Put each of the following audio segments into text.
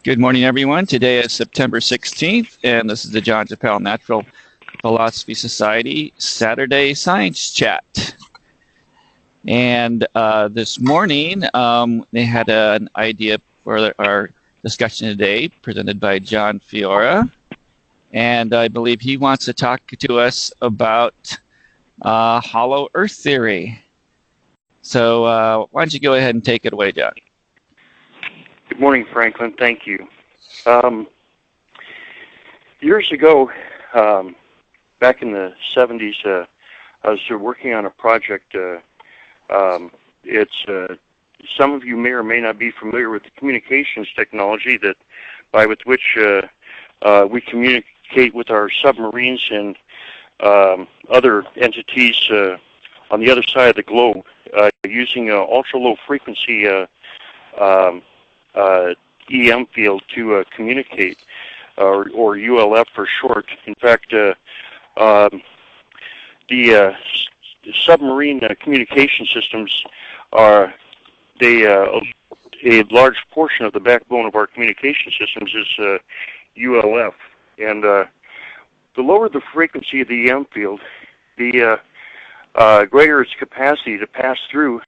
Good morning, everyone. Today is September 16th, and this is the John Chappell Natural Philosophy Society Saturday Science Chat. And this morning, they had an idea for our discussion today presented by John Fiora. And I believe he wants to talk to us about hollow earth theory. So why don't you go ahead and take it away, John? Good morning, Franklin. Thank you. Years ago, back in the 70s, I was working on a project. It's some of you may or may not be familiar with the communications technology with which we communicate with our submarines and other entities on the other side of the globe using ultra-low frequency EM field to communicate, or ULF for short. In fact, the submarine communication systems are a large portion of the backbone of our communication systems is ULF, and the lower the frequency of the EM field, the greater its capacity to pass through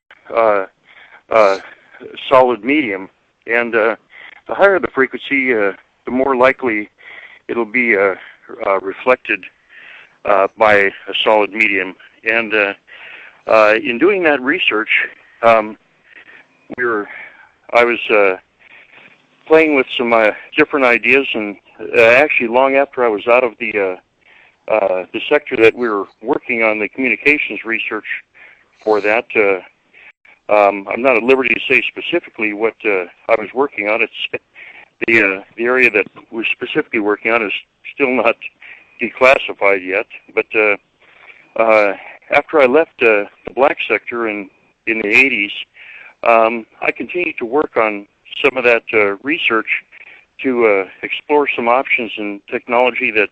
solid medium. And the higher the frequency, the more likely it'll be reflected by a solid medium. And in doing that research, I was playing with some different ideas, and actually long after I was out of the sector that we were working on, the communications research for that. I'm not at liberty to say specifically what I was working on. It's the area that we're specifically working on is still not declassified yet. But after I left the black sector in the 80s, I continued to work on some of that research to explore some options and technology that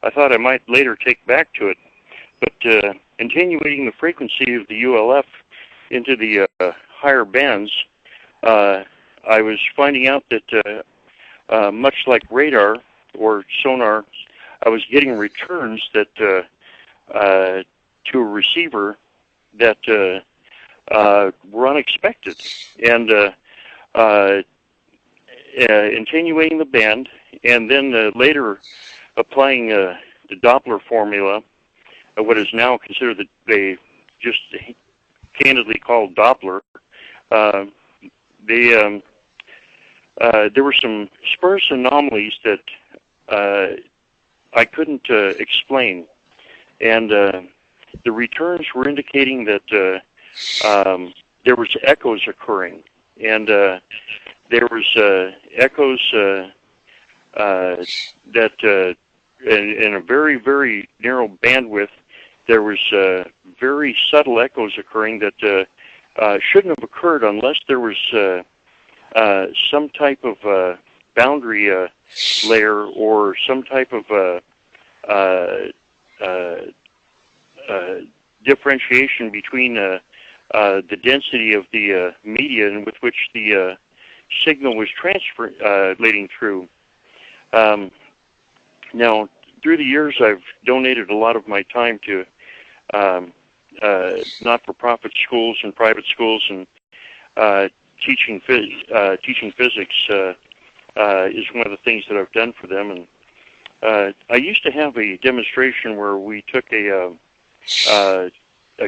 I thought I might later take back to it. But attenuating the frequency of the ULF into the higher bands, I was finding out that much like radar or sonar, I was getting returns that to a receiver that were unexpected, and attenuating the band, and then later applying the Doppler formula, what is now considered they just candidly called Doppler. There were some sparse anomalies that I couldn't explain, and the returns were indicating that there was echoes occurring, and there was echoes that in a very, very narrow bandwidth. There was very subtle echoes occurring that shouldn't have occurred unless there was some type of boundary layer or some type of differentiation between the density of the media in with which the signal was translating through. Now, through the years, I've donated a lot of my time to not-for-profit schools and private schools, and teaching physics is one of the things that I've done for them. And I used to have a demonstration where we took a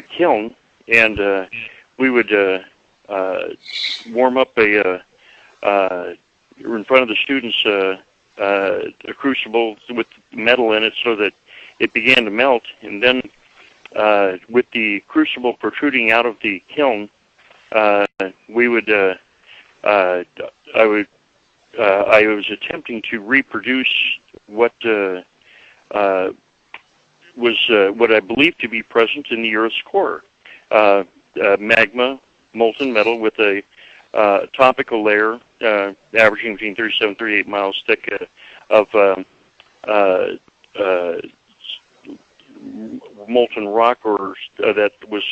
kiln, and we would warm up in front of the students a crucible with metal in it so that it began to melt, and then with the crucible protruding out of the kiln, I was attempting to reproduce what was what I believe to be present in the Earth's core, magma, molten metal with a topical layer averaging between 37 and 38 miles thick of molten rock or that was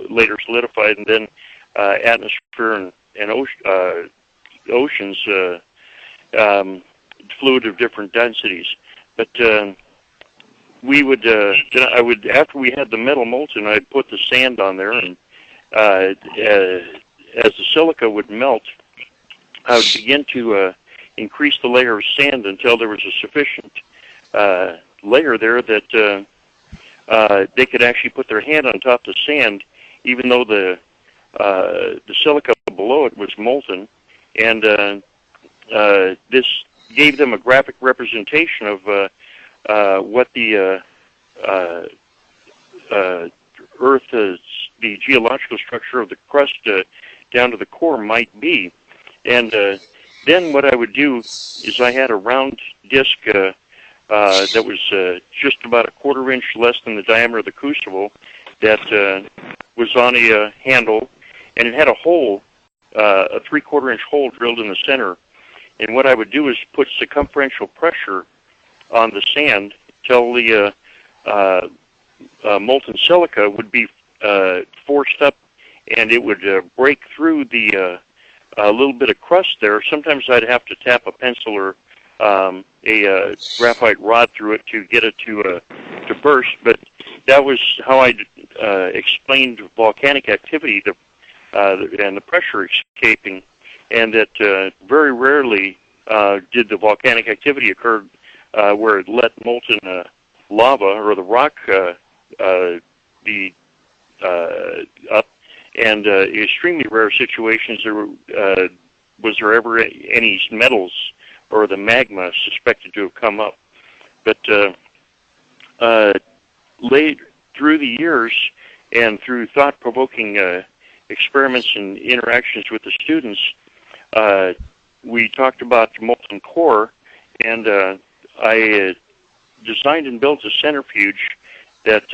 later solidified, and then atmosphere and oceans fluid of different densities. But we would, then I would, after we had the metal molten, I'd put the sand on there, and as the silica would melt, I would begin to increase the layer of sand until there was a sufficient layer there that they could actually put their hand on top of the sand, even though the silica below it was molten, and this gave them a graphic representation of what the Earth, the geological structure of the crust down to the core might be. And then what I would do is I had a round disc that was just about a 1/4 inch less than the diameter of the crucible that was on a handle, and it had a hole, a 3/4 inch hole drilled in the center. And what I would do is put circumferential pressure on the sand till the molten silica would be forced up, and it would break through the little bit of crust there. Sometimes I'd have to tap a pencil or a graphite rod through it to get it to burst. But that was how I explained volcanic activity and the pressure escaping, and that very rarely did the volcanic activity occur where it let molten lava or the rock be up, and in extremely rare situations was there ever any metals or the magma suspected to have come up. But late through the years and through thought-provoking experiments and interactions with the students, we talked about the molten core, and I designed and built a centrifuge that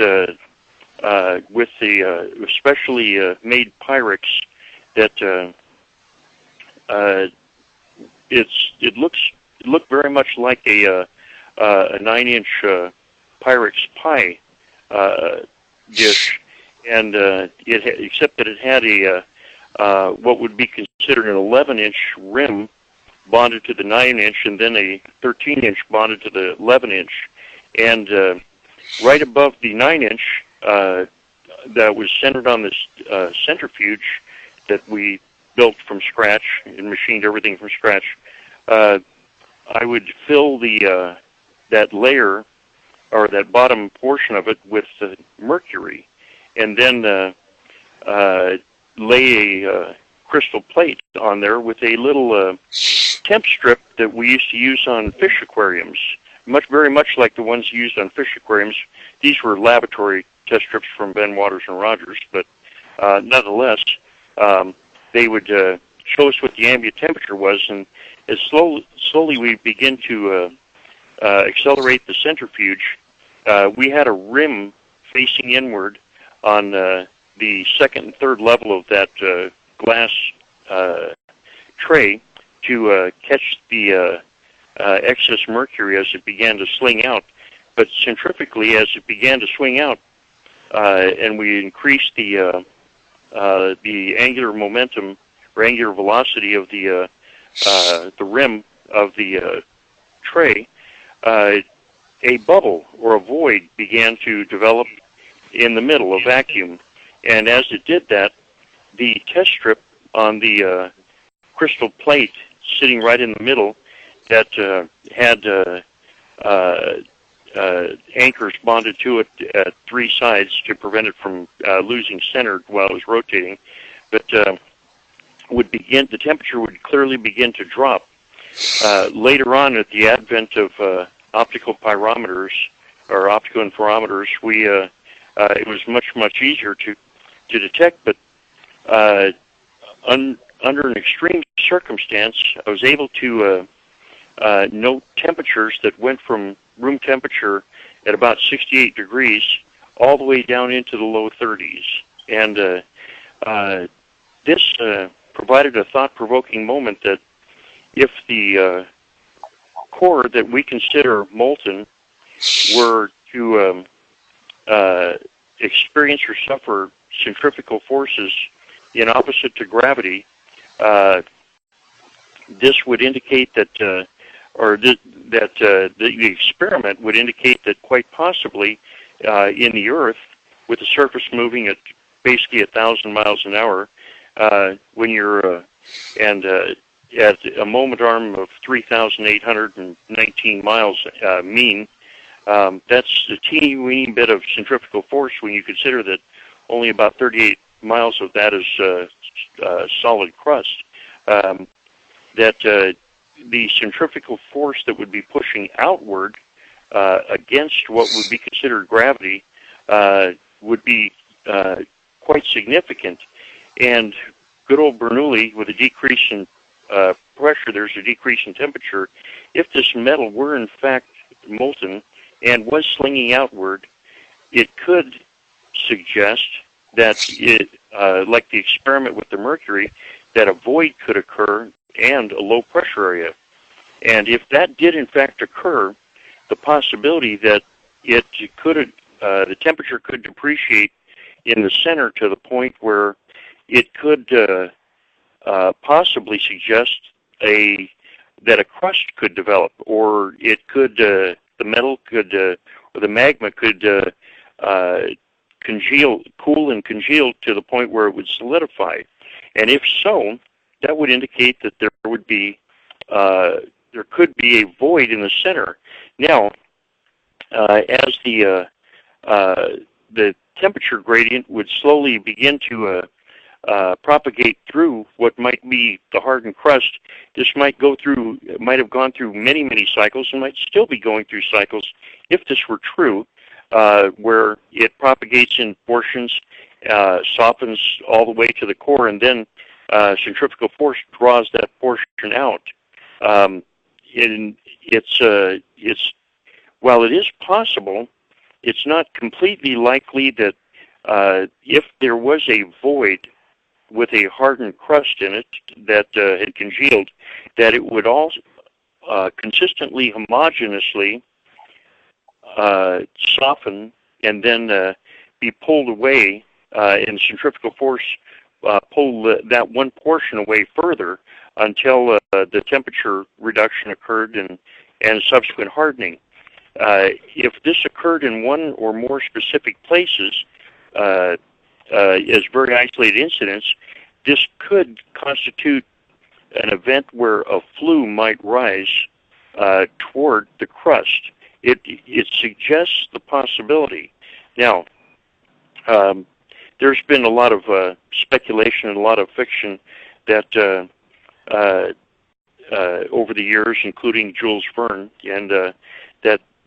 with the specially made Pyrex that it looked very much like a 9-inch Pyrex pie dish, and except that it had a what would be considered an 11-inch rim bonded to the 9-inch, and then a 13-inch bonded to the 11-inch, and right above the 9-inch that was centered on this centrifuge that we built from scratch and machined everything from scratch. I would fill the that layer or that bottom portion of it with mercury, and then lay a crystal plate on there with a little temp strip that we used to use on fish aquariums, very much like the ones used on fish aquariums. These were laboratory test strips from Ben Waters and Rogers, but nonetheless, they would show us what the ambient temperature was, and as slowly we begin to accelerate the centrifuge, we had a rim facing inward on the second and third level of that glass tray to catch the excess mercury as it began to sling out. But centrifugally, as it began to swing out, and we increased the angular momentum or angular velocity of the rim of the tray, a bubble or a void began to develop in the middle, a vacuum. And as it did that, the test strip on the crystal plate sitting right in the middle that had anchors bonded to it at 3 sides to prevent it from losing center while it was rotating, but the temperature would clearly begin to drop. Later on, at the advent of optical pyrometers or optical interferometers, it was much easier to detect, but under an extreme circumstance, I was able to note temperatures that went from room temperature at about 68 degrees all the way down into the low 30s. And this provided a thought-provoking moment that if the core that we consider molten were to experience or suffer centrifugal forces in opposite to gravity, this would indicate that, the experiment would indicate that quite possibly in the Earth, with the surface moving at basically 1,000 miles an hour, when you're at a moment arm of 3,819 miles mean, that's a teeny-weeny bit of centrifugal force when you consider that only about 38 miles of that is solid crust. That the centrifugal force that would be pushing outward against what would be considered gravity would be quite significant. And good old Bernoulli, with a decrease in pressure, there's a decrease in temperature. If this metal were in fact molten and was slinging outward, it could suggest that it, like the experiment with the mercury, that a void could occur and a low pressure area. And if that did in fact occur, the possibility that it could, the temperature could depreciate in the center to the point where it could possibly suggest that a crust could develop, or it could, the metal could, or the magma could congeal, cool and congeal to the point where it would solidify. And if so, that would indicate that there would be, there could be a void in the center. Now, as the temperature gradient would slowly begin to propagate through what might be the hardened crust, this might have gone through many, many cycles, and might still be going through cycles if this were true, where it propagates in portions, softens all the way to the core, and then centrifugal force draws that portion out. And while it is possible, it's not completely likely that if there was a void with a hardened crust in it that had congealed, that it would all consistently, homogeneously soften and then be pulled away, and centrifugal force pull that one portion away further until the temperature reduction occurred and subsequent hardening. If this occurred in one or more specific places as very isolated incidents, this could constitute an event where a flue might rise toward the crust. It suggests the possibility. Now, there's been a lot of speculation and a lot of fiction that over the years, including Jules Verne, and that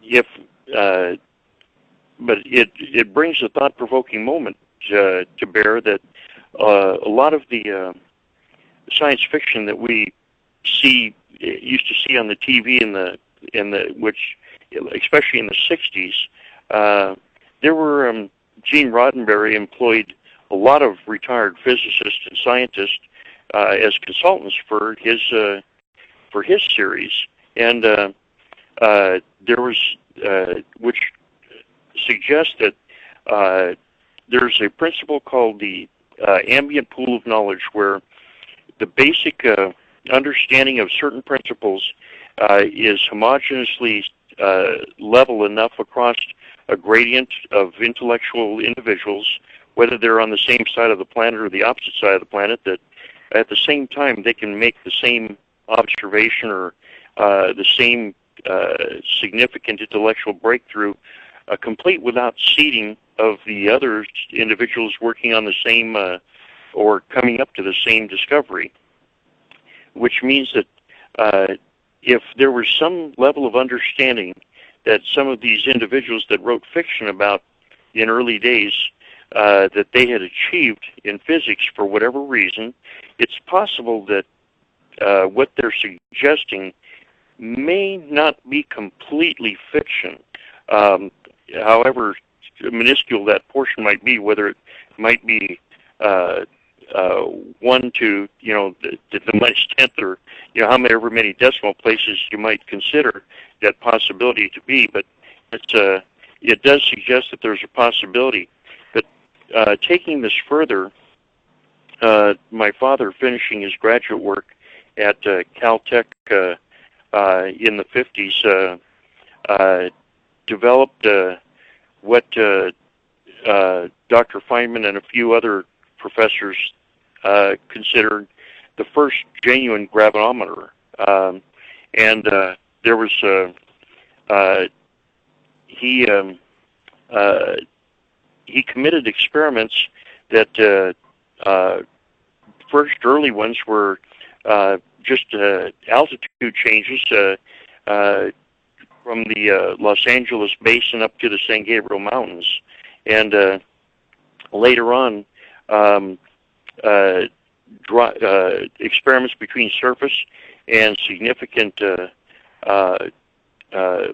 if, but it brings a thought-provoking moment to bear that a lot of the science fiction that we used to see on the TV which, especially in the 60s, there were Gene Roddenberry employed a lot of retired physicists and scientists as consultants for his series, and there was which suggests that there's a principle called the ambient pool of knowledge, where the basic understanding of certain principles is homogeneously level enough across a gradient of intellectual individuals, whether they're on the same side of the planet or the opposite side of the planet, that at the same time they can make the same observation or the same significant intellectual breakthrough, complete without seeding of the other individuals working on the same or coming up to the same discovery, which means that if there was some level of understanding that some of these individuals that wrote fiction about in early days that they had achieved in physics for whatever reason, it's possible that what they're suggesting may not be completely fiction. However minuscule that portion might be, whether it might be 1 to the minus 10th, or however many decimal places you might consider that possibility to be, but it does suggest that there's a possibility. But taking this further, my father, finishing his graduate work at Caltech in the 50s developed what Dr. Feynman and a few other professors considered the first genuine gravimeter. And there was he committed experiments that first early ones were just altitude changes from the Los Angeles basin up to the San Gabriel Mountains, and later on experiments between surface and significant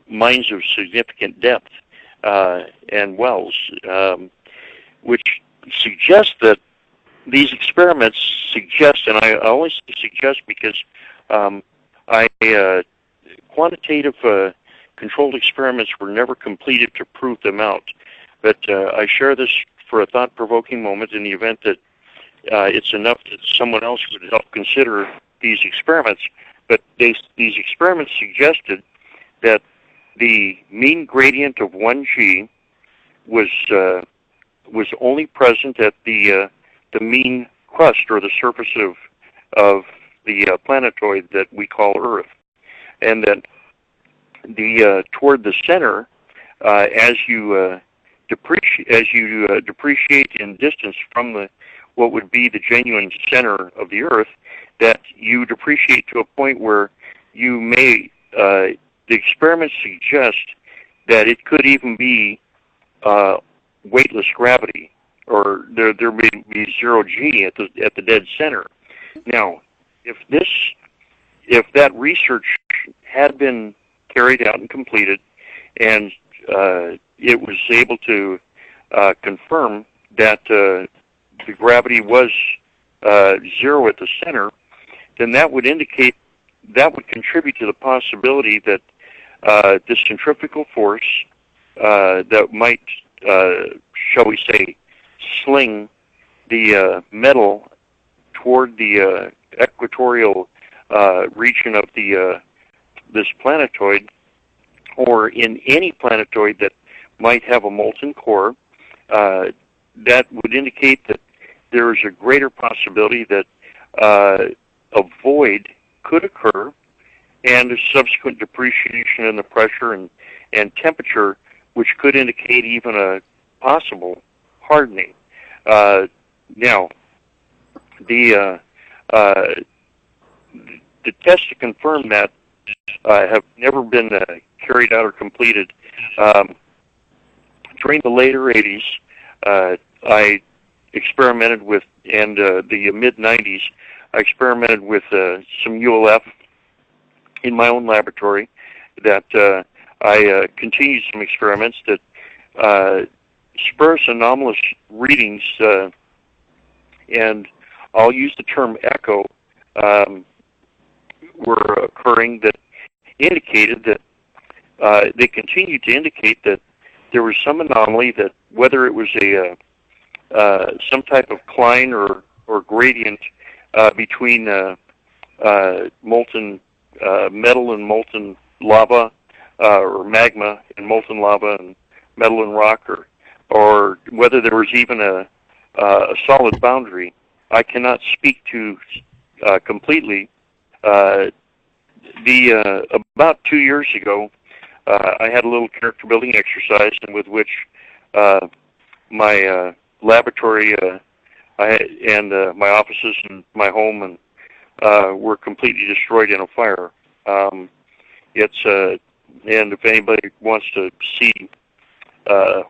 mines of significant depth and wells, which suggest that these experiments suggest, and I only suggest because quantitative controlled experiments were never completed to prove them out. But I share this for a thought-provoking moment in the event that it's enough that someone else would help consider these experiments. But these experiments suggested that the mean gradient of 1G was only present at the mean crust or the surface of the planetoid that we call Earth, and that the toward the center, as you depreciate in distance from what would be the genuine center of the Earth, that you depreciate to a point where you may the experiments suggest that it could even be weightless gravity, or there may be 0G at the dead center. Now, if that research had been carried out and completed, and it was able to confirm that the gravity was 0 at the center, then that would contribute to the possibility that this centrifugal force that might, shall we say, sling the metal toward the equatorial region of this planetoid, or in any planetoid that might have a molten core, that would indicate that there is a greater possibility that a void could occur, and a subsequent depreciation in the pressure and temperature, which could indicate even a possible hardening. Now, the tests to confirm that have never been carried out or completed. During the later 80s, I experimented with, and the mid-90s, I experimented with some ULF in my own laboratory. That I continued some experiments that sparse anomalous readings, and I'll use the term echo, were occurring that indicated that they continued to indicate that there was some anomaly, that whether it was some type of Klein or gradient between molten metal and molten lava, or magma and molten lava and metal and rock, or whether there was even a solid boundary, I cannot speak to completely. About 2 years ago, I had a little character building exercise, and with which my laboratory and my offices and my home were completely destroyed in a fire. And if anybody wants to see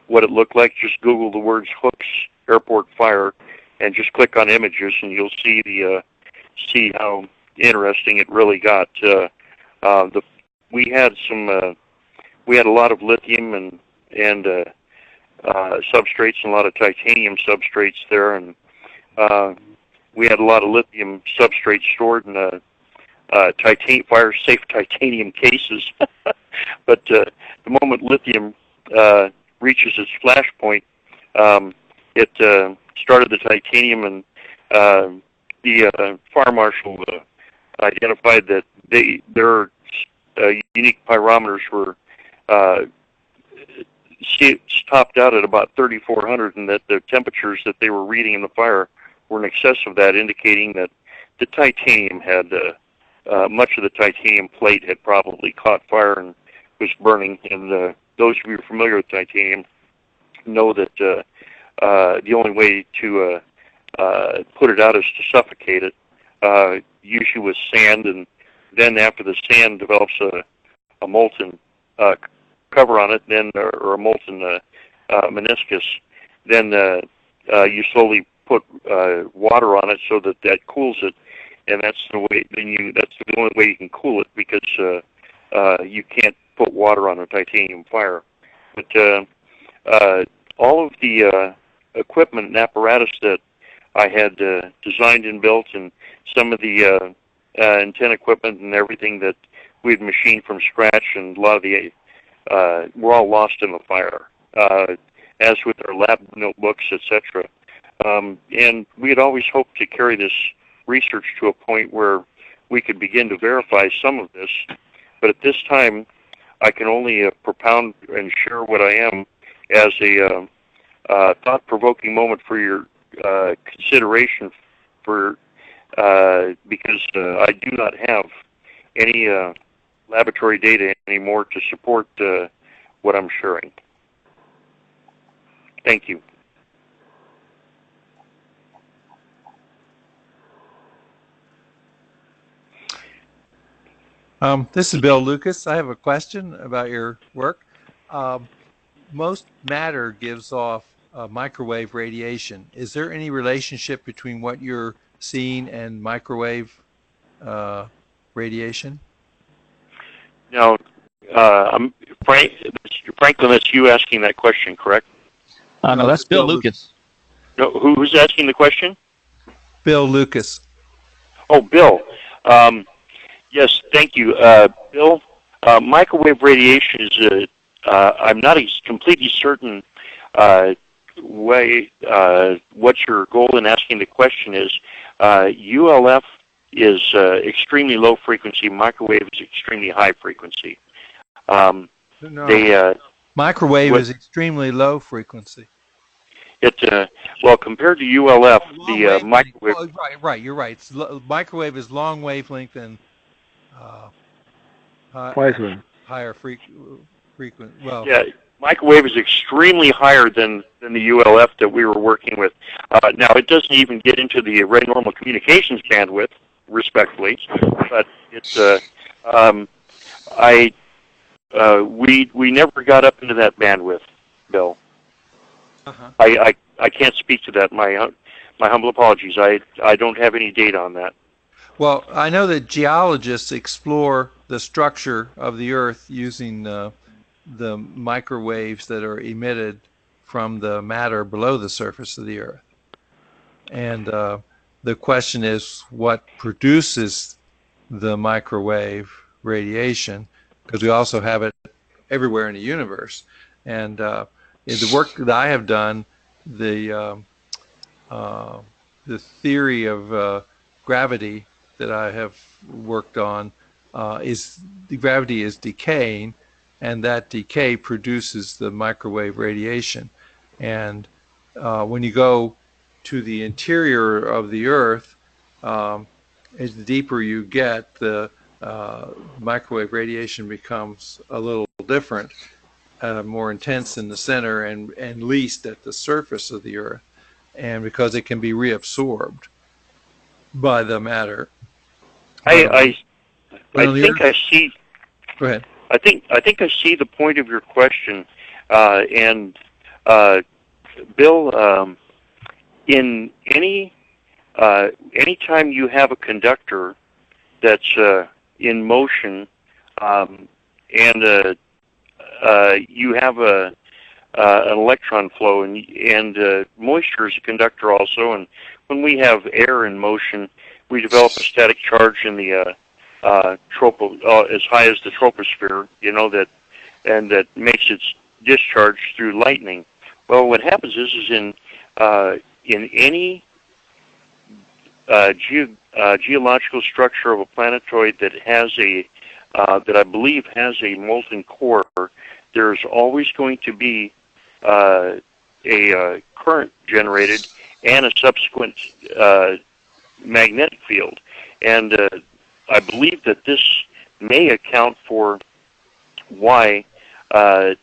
what it looked like, just Google the words Hooks Airport Fire and just click on images, and you'll see how interesting it really got. We had a lot of lithium and substrates, and a lot of titanium substrates there, and we had a lot of lithium substrates stored in fire-safe titanium cases. But the moment lithium reaches its flash point, it started the titanium, and the fire marshal identified that their unique pyrometers were topped out at about 3,400, and that the temperatures that they were reading in the fire were in excess of that, indicating that the titanium had much of the titanium plate had probably caught fire and was burning. And those of you who are familiar with titanium know that the only way to put it out is to suffocate it, usually with sand, and then after the sand develops a molten cover on it, then or a molten meniscus, then you slowly put water on it so that cools it, and that's the way. That's the only way you can cool it, because you can't put water on a titanium fire. But all of the equipment and apparatus that I had designed and built, and some of the antenna equipment and everything that we had machined from scratch, and a lot of the were all lost in the fire, as with our lab notebooks, etc. And we had always hoped to carry this research to a point where we could begin to verify some of this, but at this time I can only propound and share what I am as a thought-provoking moment for your consideration, for because I do not have any laboratory data anymore to support what I'm sharing. Thank you. This is Bill Lucas. I have a question about your work. Most matter gives off microwave radiation. Is there any relationship between what you're seeing and microwave radiation? Now, Franklin, that's you asking that question, correct? No, that's Bill Lucas. No, who's asking the question? Bill Lucas. Oh, Bill. Yes, thank you. Bill, microwave radiation is I'm not completely certain what your goal in asking the question is. ULF is extremely low frequency. Microwave is extremely high frequency. Microwave is extremely low frequency. Well, compared to ULF, the microwave. Oh, right. You're right. Microwave is long wavelength and higher frequent. Well, yeah, microwave is extremely higher than the ULF that we were working with. Now, it doesn't even get into the array normal communications bandwidth, respectfully, but it's we never got up into that bandwidth, Bill. I can't speak to that. My humble apologies. I don't have any data on that. Well, I know that geologists explore the structure of the Earth using the microwaves that are emitted from the matter below the surface of the Earth. And the question is, what produces the microwave radiation? Because we also have it everywhere in the universe. And in the work that I have done, the theory of gravity that I have worked on is the gravity is decaying, and that decay produces the microwave radiation. And when you go to the interior of the Earth, as deeper you get, the microwave radiation becomes a little different, more intense in the center and least at the surface of the Earth, and because it can be reabsorbed by the matter. I think I see. Go ahead. I think I see the point of your question, and Bill, in any time you have a conductor that's in motion, and you have an electron flow, and moisture is a conductor also, and when we have air in motion, we develop a static charge in the as high as the troposphere, that makes its discharge through lightning. Well, what happens is in any geological structure of a planetoid that has that I believe has a molten core, there's always going to be a current generated and a subsequent magnetic field. And I believe that this may account for why some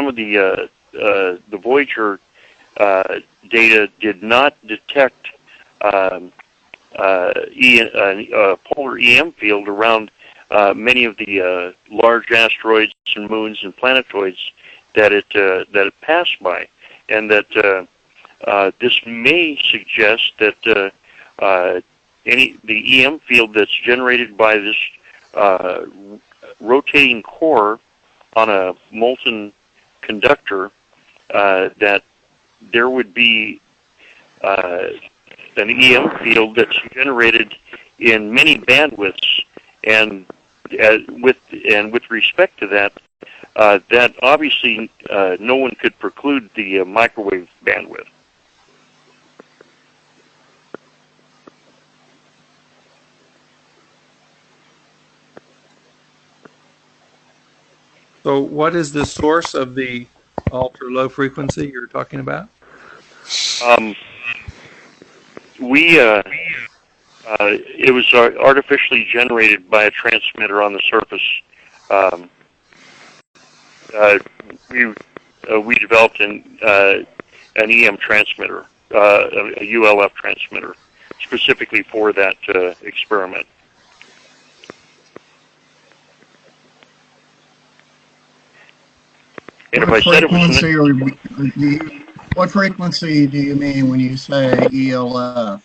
of the Voyager data did not detect a polar EM field around many of the large asteroids and moons and planetoids that it passed by, and that this may suggest that the EM field that's generated by this rotating core on a molten conductor, that there would be an EM field that's generated in many bandwidths, and with respect to that, that obviously no one could preclude the microwave bandwidth. So what is the source of the ultra low frequency you're talking about? It was artificially generated by a transmitter on the surface. We developed an EM transmitter, a ULF transmitter, specifically for that experiment. And if I said it was what frequency do you mean when you say ELF?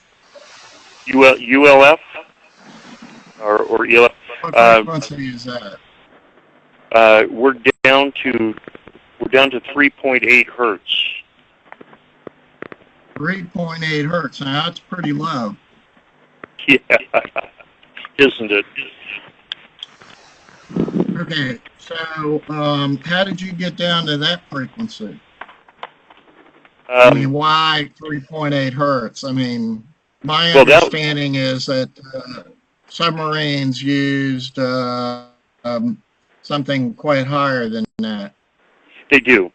ULF or ELF? What frequency is that? We're down to 3.8 hertz. 3.8 hertz. Now that's pretty low. Yeah, isn't it? Okay, so how did you get down to that frequency? I mean, why 3.8 hertz? I mean, my understanding is that submarines used something quite higher than that. They do.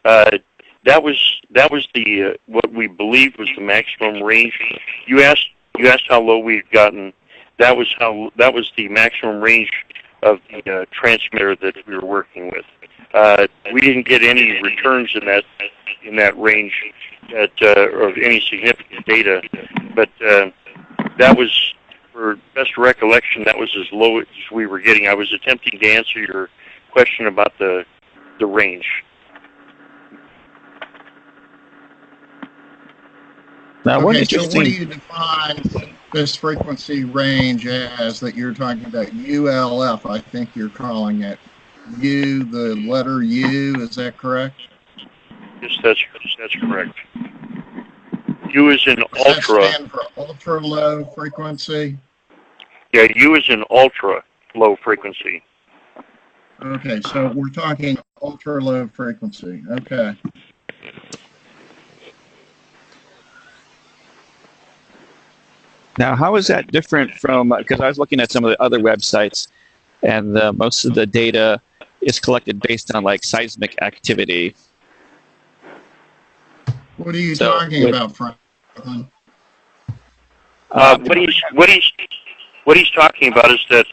That was the what we believed was the maximum range. You asked how low we've gotten. That was the maximum range of the transmitter that we were working with. We didn't get any returns in that range of any significant data, but that was, for best recollection, that was as low as we were getting. I was attempting to answer your question about the range. Now, okay, so what do you define this frequency range as that you're talking about? ULF, I think you're calling it. U, the letter U, is that correct? Yes, that's correct. U is in ultra. Does that stand for ultra low frequency? Yeah, U is in ultra low frequency. Okay, so we're talking ultra low frequency. Okay. Now, how is that different from, because I was looking at some of the other websites, and most of the data is collected based on like seismic activity. What are you talking about, Franklin? What he's talking about is that.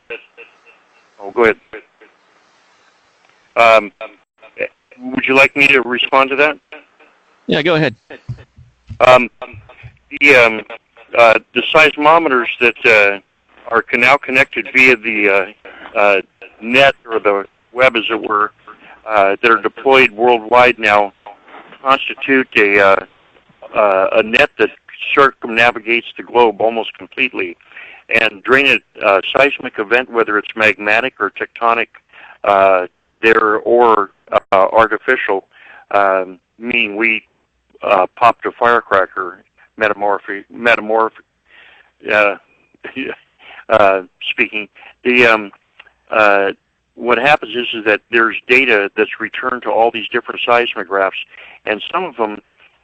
Oh, go ahead. Would you like me to respond to that? Yeah, go ahead. The seismometers that are now connected via the net or the web, as it were, that are deployed worldwide now, constitute a net that circumnavigates the globe almost completely. And during a seismic event, whether it's magmatic or tectonic, or artificial, meaning we popped a firecracker, speaking. What happens is that there's data that's returned to all these different seismographs, and some of them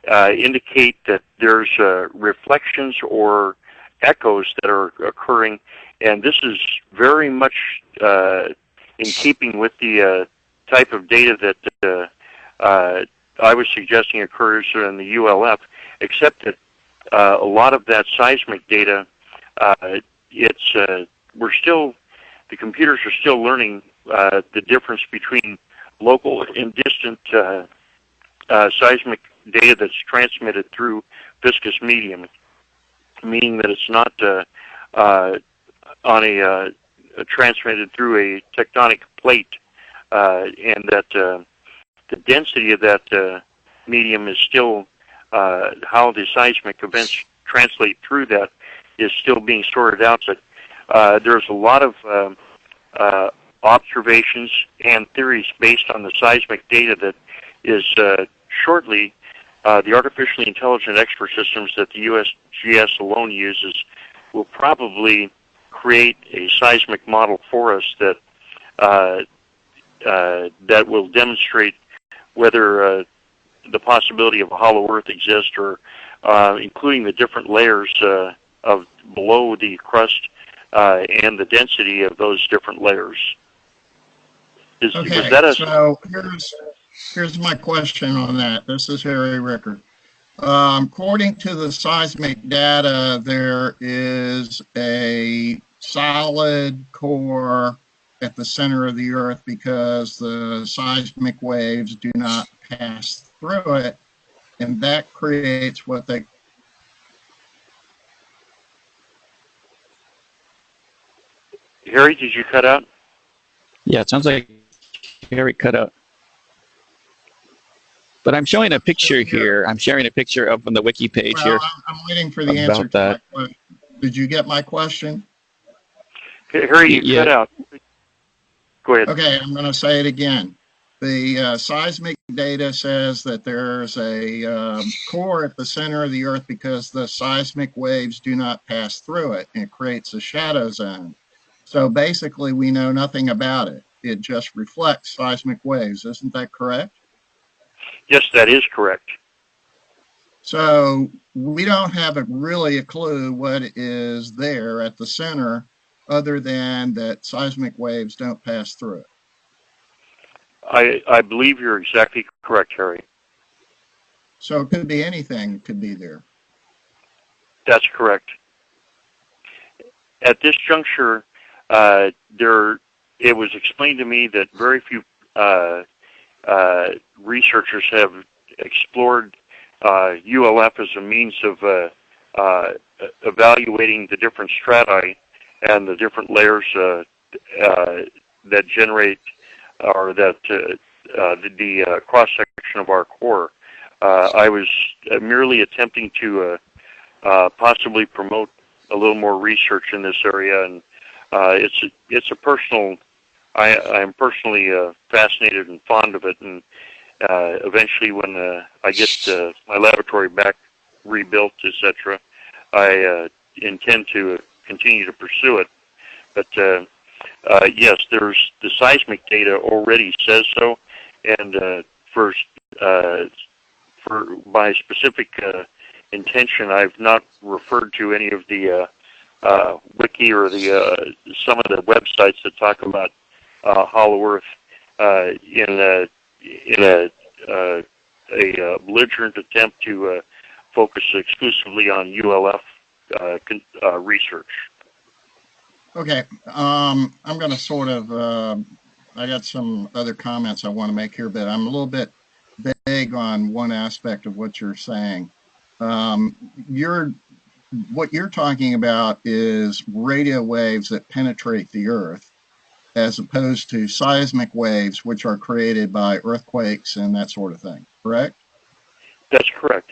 indicate that there's reflections or echoes that are occurring, and this is very much in keeping with the type of data that I was suggesting occurs in the ULF, except that a lot of that seismic data, the computers are still learning the difference between local and distant seismic data that's transmitted through viscous medium, meaning that it's not transmitted through a tectonic plate, and that the density of that medium is still how the seismic events translate through that is still being sorted out. But there's a lot of observations and theories based on the seismic data that is shortly the artificially intelligent expert systems that the USGS alone uses will probably create a seismic model for us that that will demonstrate whether the possibility of a hollow Earth exists, or including the different layers of below the crust and the density of those different layers. Okay, so here's my question on that. This is Harry Rickard. According to the seismic data, there is a solid core at the center of the Earth because the seismic waves do not pass through it, and that creates what they... Harry, did you cut out? Yeah, it sounds like Harry cut out. But I'm showing a picture here. I'm sharing a picture up on the wiki page here. I'm waiting for the answer to my question. Did you get my question? Harry, you cut out. Go ahead. Okay, I'm going to say it again. The seismic data says that there's a core at the center of the Earth because the seismic waves do not pass through it, and it creates a shadow zone. So basically, we know nothing about it. It just reflects seismic waves. Isn't that correct? Yes, that is correct. So we don't have really a clue what is there at the center other than that seismic waves don't pass through it. I believe you're exactly correct, Harry. So it could be anything could be there. That's correct. At this juncture, it was explained to me that very few researchers have explored ULF as a means of evaluating the different strati and the different layers that generate, or that the cross section of our core. I was merely attempting to possibly promote a little more research in this area, and it's a personal. I'm personally fascinated and fond of it, and eventually, when I get my laboratory back rebuilt, etc., I intend to continue to pursue it. But yes, there's the seismic data already says so, and for my specific intention, I've not referred to any of the wiki or the some of the websites that talk about hollow Earth in a belligerent attempt to focus exclusively on ULF research. Okay, I'm going to sort of, I got some other comments I want to make here, but I'm a little bit vague on one aspect of what you're saying. What you're talking about is radio waves that penetrate the Earth, as opposed to seismic waves, which are created by earthquakes and that sort of thing, correct? That's correct.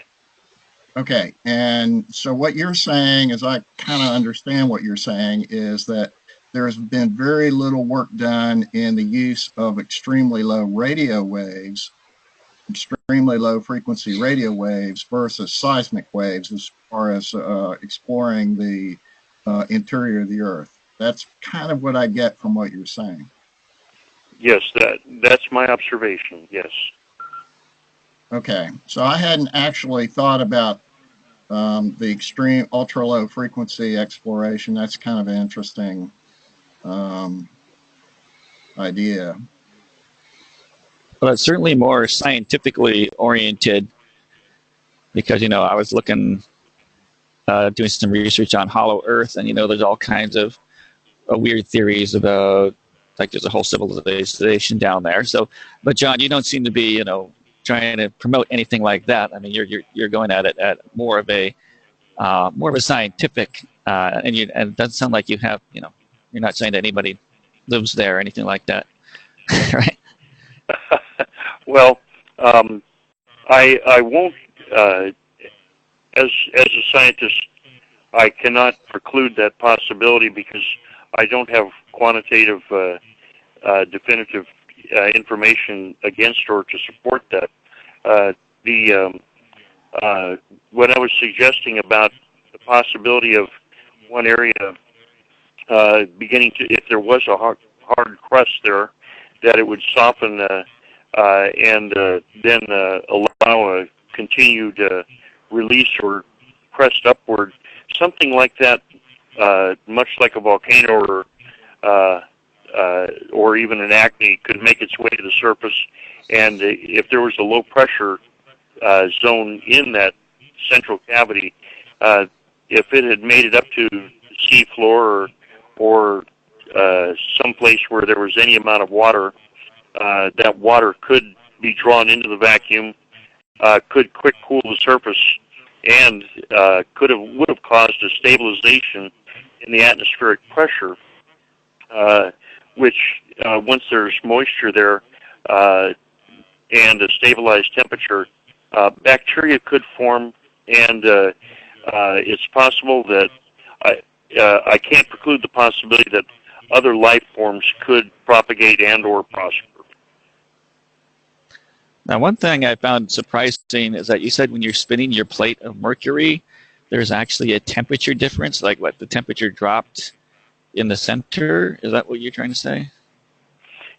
Okay, and so what you're saying, as I kind of understand what you're saying, is that there's been very little work done in the use of extremely low radio waves, extremely low frequency radio waves versus seismic waves as far as exploring the interior of the Earth. That's kind of what I get from what you're saying. Yes, that's my observation, yes. Okay, so I hadn't actually thought about the extreme ultra low frequency exploration. That's kind of an interesting idea. Well, it's certainly more scientifically oriented because, I was looking, doing some research on Hollow Earth, and, there's all kinds of weird theories about, like, there's a whole civilization down there. So, but John, you don't seem to be, trying to promote anything like that. I mean, you're going at it at more of a scientific, and it doesn't sound like you have, you're not saying that anybody lives there or anything like that, right? Well, I won't. As a scientist, I cannot preclude that possibility because I don't have quantitative, definitive information against or to support that. What I was suggesting about the possibility of one area beginning to, if there was a hard crust there, that it would soften and then allow a continued release or crest upward, something like that, much like a volcano or even an acne could make its way to the surface. And if there was a low pressure zone in that central cavity, if it had made it up to the sea floor or someplace where there was any amount of water, that water could be drawn into the vacuum, could quick cool the surface, and would have caused a stabilization in the atmospheric pressure, which once there's moisture there and a stabilized temperature, bacteria could form, and it's possible that I can't preclude the possibility that other life forms could propagate and or prosper. Now, one thing I found surprising is that you said when you're spinning your plate of mercury, there's actually a temperature difference, like what the temperature dropped in the center. Is that what you're trying to say?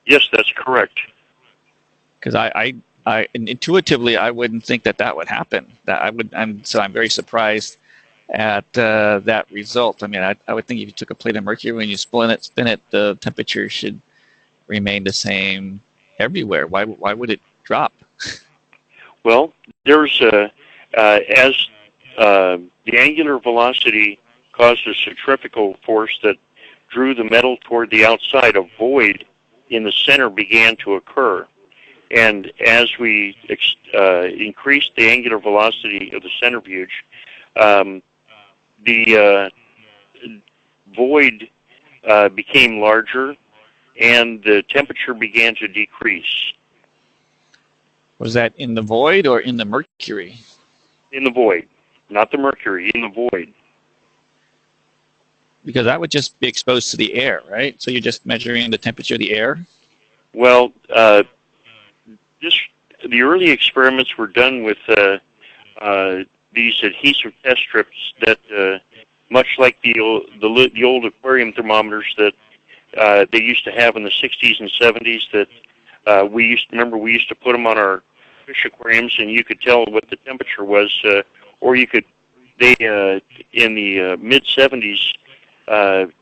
Yes, that's correct. Because I intuitively I wouldn't think that would happen. I'm very surprised at that result. I mean, I would think if you took a plate of mercury when you spin it, the temperature should remain the same everywhere. Why would it drop? Well, there's as the angular velocity caused a centrifugal force that drew the metal toward the outside, a void in the center began to occur. And as we increased the angular velocity of the centrifuge, the void became larger and the temperature began to decrease. Was that in the void or in the mercury? In the void, not the mercury, in the void. Because that would just be exposed to the air, right? So you're just measuring the temperature of the air? Well, the early experiments were done with these adhesive test strips that, much like the old aquarium thermometers that they used to have in the 60s and 70s, that we used to put them on our fish aquariums, and you could tell what the temperature was, or you could. They in the mid 70s.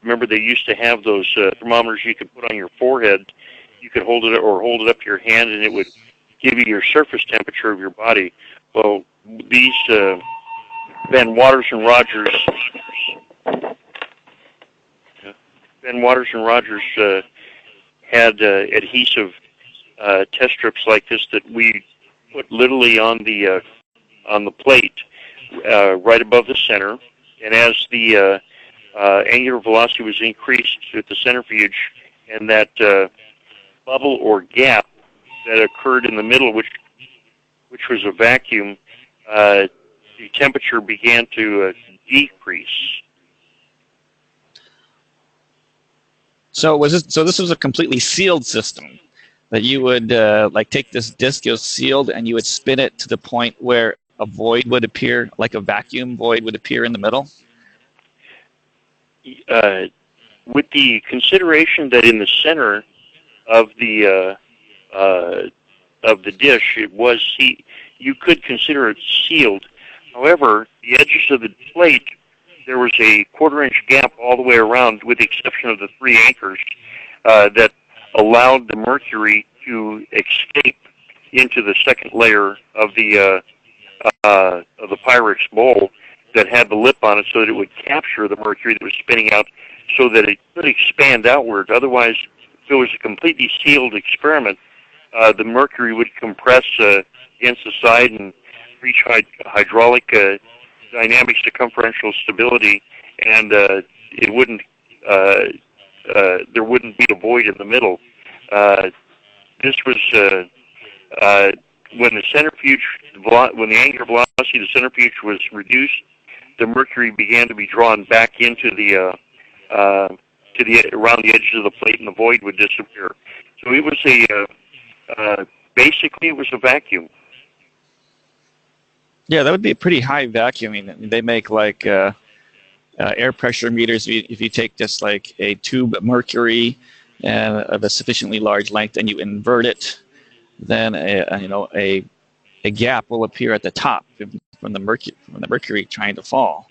Remember, they used to have those thermometers you could put on your forehead. You could hold it up to your hand, and it would give you your surface temperature of your body. Well, these Ben Waters and Rogers had adhesive test strips like this that we put literally on the plate right above the center, and as the angular velocity was increased at the centrifuge, and that bubble or gap that occurred in the middle, which was a vacuum, the temperature began to decrease. So this was a completely sealed system that you would take this disc, it was sealed, and you would spin it to the point where a void would appear, like a vacuum void would appear in the middle? With the consideration that in the center of the the dish, you could consider it sealed. However, the edges of the plate, there was a 1/4-inch gap all the way around, with the exception of the 3 anchors that allowed the mercury to escape into the second layer of the Pyrex bowl that had the lip on it, so that it would capture the mercury that was spinning out, so that it could expand outward. Otherwise, if it was a completely sealed experiment, the mercury would compress against the side and reach hydraulic dynamic circumferential stability, and it wouldn't. There wouldn't be a void in the middle. This was when the centrifuge, when the angular velocity of the centrifuge was reduced, the mercury began to be drawn back into the around the edges of the plate, and the void would disappear. So it was basically it was a vacuum. Yeah, that would be a pretty high vacuum. I mean, they make like air pressure meters. If you take just like a tube of mercury and of a sufficiently large length, and you invert it, then a gap will appear at the top from the mercury trying to fall.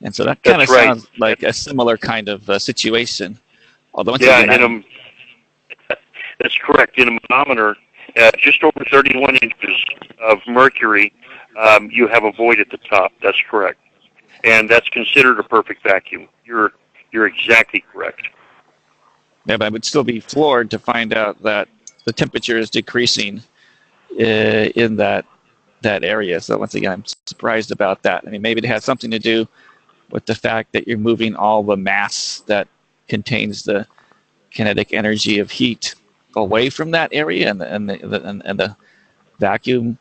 And so that kind of sounds like a similar kind of situation. Although that's correct. In a manometer, just over 31 inches of mercury, you have a void at the top. That's correct, and that's considered a perfect vacuum. You're exactly correct. Yeah, but I would still be floored to find out that the temperature is decreasing in that area. So once again, I'm surprised about that. I mean, maybe it has something to do with the fact that you're moving all the mass that contains the kinetic energy of heat away from that area, and the vacuum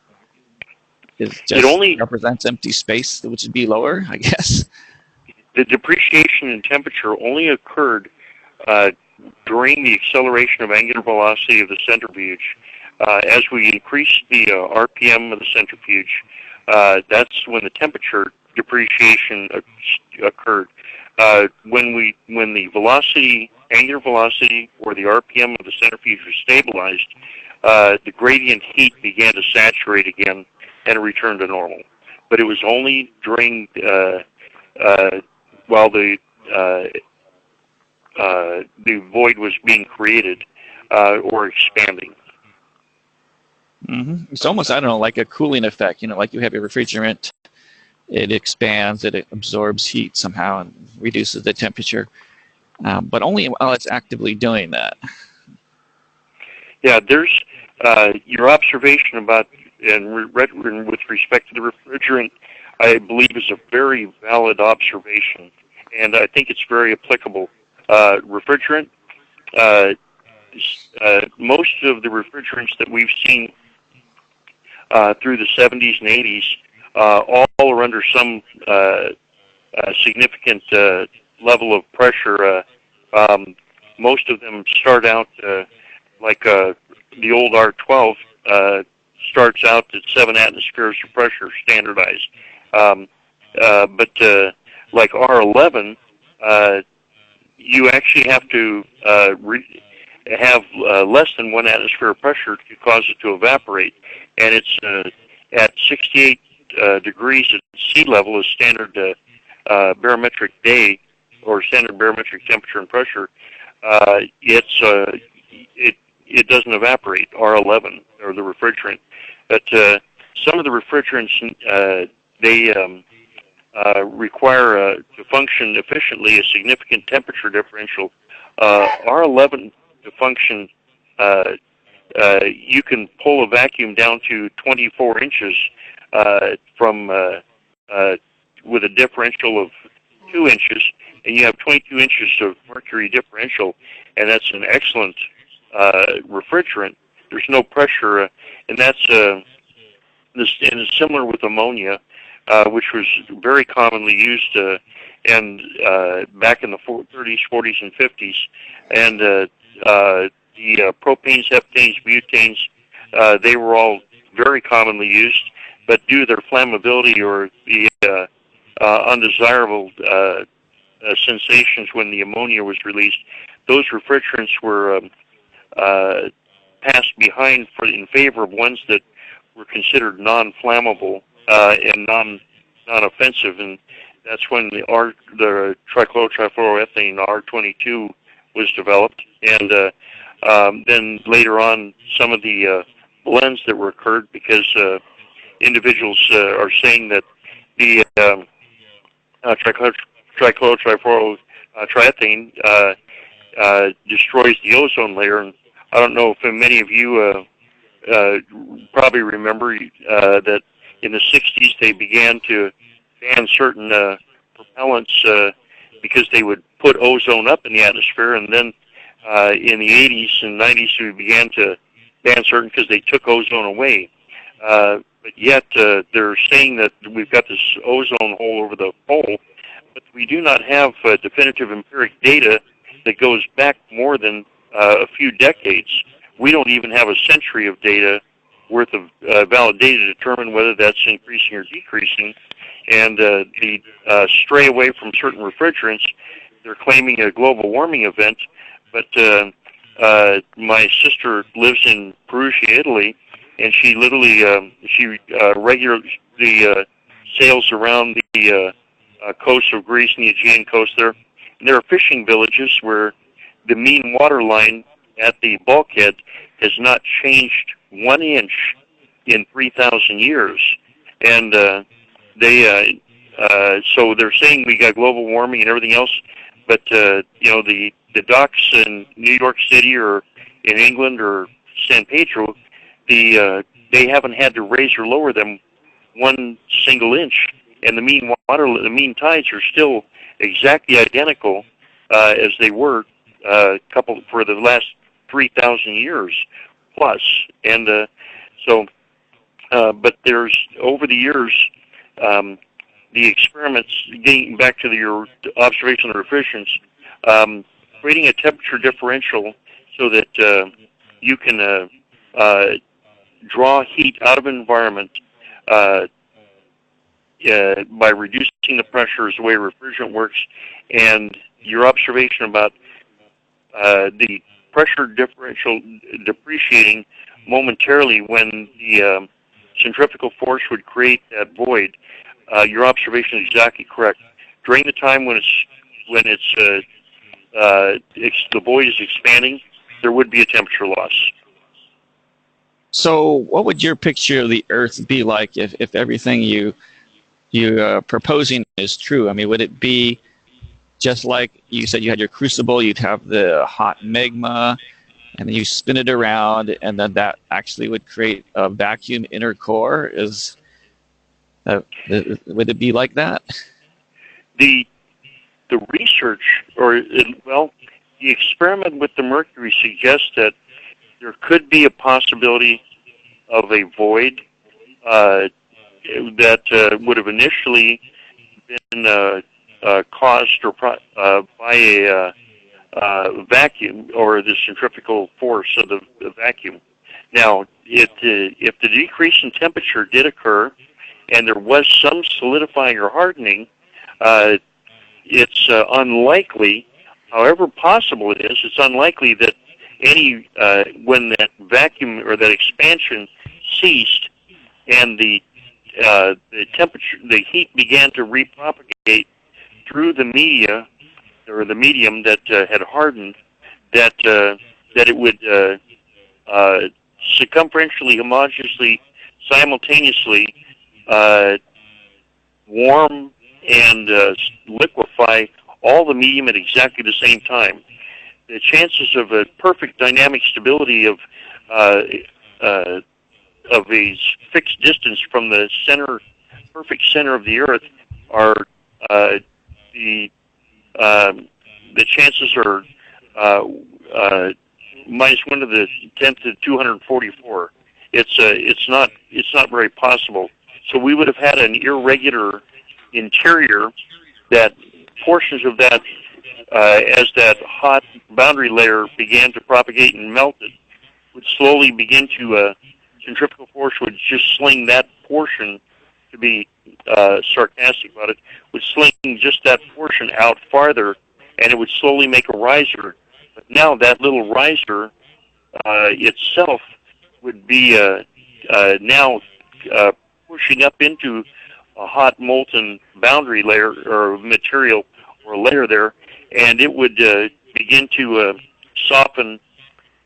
represents empty space, which would be lower, I guess. The depreciation in temperature only occurred during the acceleration of angular velocity of the centrifuge. As we increased the RPM of the centrifuge, that's when the temperature depreciation occurred. When the velocity, angular velocity, or the RPM of the centrifuge was stabilized, the gradient heat began to saturate again and return to normal. But it was only during while the void was being created or expanding. Mm-hmm. It's almost, I don't know, like a cooling effect. Like you have your refrigerant, it expands, it absorbs heat somehow and reduces the temperature, but only while it's actively doing that. Yeah, there's your observation about and with respect to the refrigerant, I believe is a very valid observation, and I think it's very applicable. Refrigerant, most of the refrigerants that we've seen through the 70s and 80s, all are under some significant level of pressure. Most of them start out like the old R12 starts out at 7 atmospheres of pressure, standardized. But like R11, you actually have to have less than 1 atmosphere of pressure to cause it to evaporate, and it's at 68 degrees at sea level is standard barometric day, or standard barometric temperature and pressure. It doesn't evaporate, R11 or the refrigerant. But some of the refrigerants they require to function efficiently a significant temperature differential. R11 to function, you can pull a vacuum down to 24 inches from with a differential of 2 inches, and you have 22 inches of mercury differential, and that's an excellent refrigerant. There's no pressure, and that's and it's similar with ammonia, which was very commonly used and back in the 30s, 40s, and 50s, and the propanes, heptanes, butanes, they were all very commonly used, but due to their flammability or the undesirable sensations when the ammonia was released, those refrigerants were passed behind in favor of ones that were considered non-flammable and non-offensive, and that's when the trichlorotrifluoroethane R22 was developed, and then later on some of the blends that were occurred because individuals are saying that the trichlorotrifluorotriethane destroys the ozone layer. And I don't know if many of you probably remember that in the 60s they began to ban certain propellants because they would put ozone up in the atmosphere, and then in the 80s and 90s we began to ban certain because they took ozone away. But yet they're saying that we've got this ozone hole over the pole, but we do not have definitive empiric data that goes back more than a few decades. We don't even have a century of data worth of valid data to determine whether that's increasing or decreasing. And the stray away from certain refrigerants, they're claiming a global warming event, but my sister lives in Perugia, Italy, and she literally regularly sails around the coast of Greece and the Aegean coast there. And there are fishing villages where the mean water line at the bulkhead has not changed 1 inch in 3,000 years. And so they're saying we got global warming and everything else, but the docks in New York City or in England or San Pedro, they haven't had to raise or lower them 1 single inch, and the mean tides are still exactly identical as they were for the last 3,000 years plus. And but there's over the years the experiments, getting back to your observation of refrigerants, creating a temperature differential so that you can draw heat out of an environment by reducing the pressure is the way refrigerant works, and your observation about the pressure differential depreciating momentarily when the centrifugal force would create that void. Your observation is exactly correct. During the time when the void is expanding, there would be a temperature loss. So what would your picture of the Earth be like if everything you proposing is true? I mean, would it be just like you said, you had your crucible, you'd have the hot magma, and then you spin it around, and then that actually would create a vacuum inner core? Would it be like that? The research, the experiment with the mercury suggests that there could be a possibility of a void that would have initially been caused or by a vacuum or the centrifugal force of the vacuum. Now, if the decrease in temperature did occur and there was some solidifying or hardening, it's unlikely, however possible it is, it's unlikely that when that vacuum or that expansion ceased and the temperature, the heat began to repropagate through the media or the medium that had hardened, that it would circumferentially, homogeneously, simultaneously warm and liquefy all the medium at exactly the same time. The chances of a perfect dynamic stability of a fixed distance from the perfect center of the Earth are the chances are minus 1 to the 10th to 244. It's not very possible. So we would have had an irregular interior that portions of that, as that hot boundary layer began to propagate and melted, would slowly begin to, centrifugal force would just sling that portion, to be sarcastic about it, would sling just that portion out farther, and it would slowly make a riser. But now that little riser itself would be now pushing up into a hot molten boundary layer or material or layer there, and it would begin to soften.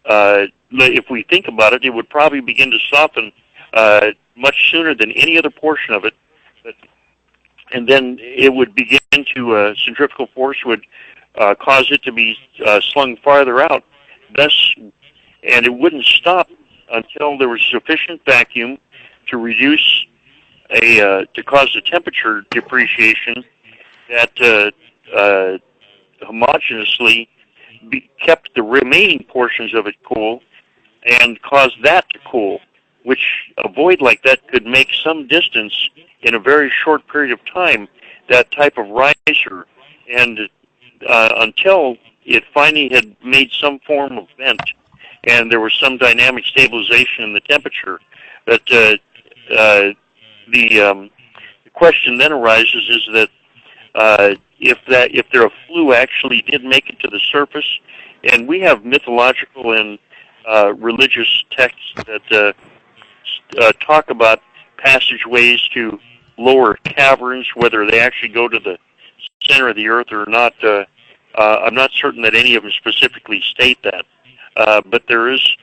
If we think about it, it would probably begin to soften much sooner than any other portion of it. And then it would begin to, centrifugal force would cause it to be slung farther out. Thus, and it wouldn't stop until there was sufficient vacuum to reduce to cause the temperature depreciation that homogeneously kept the remaining portions of it cool and caused that to cool, which a void like that could make some distance in a very short period of time, that type of riser, and until it finally had made some form of vent and there was some dynamic stabilization in the temperature. But the question then arises is that if their flue actually did make it to the surface, and we have mythological and religious texts that talk about passageways to lower caverns, whether they actually go to the center of the earth or not. I'm not certain that any of them specifically state that, but there is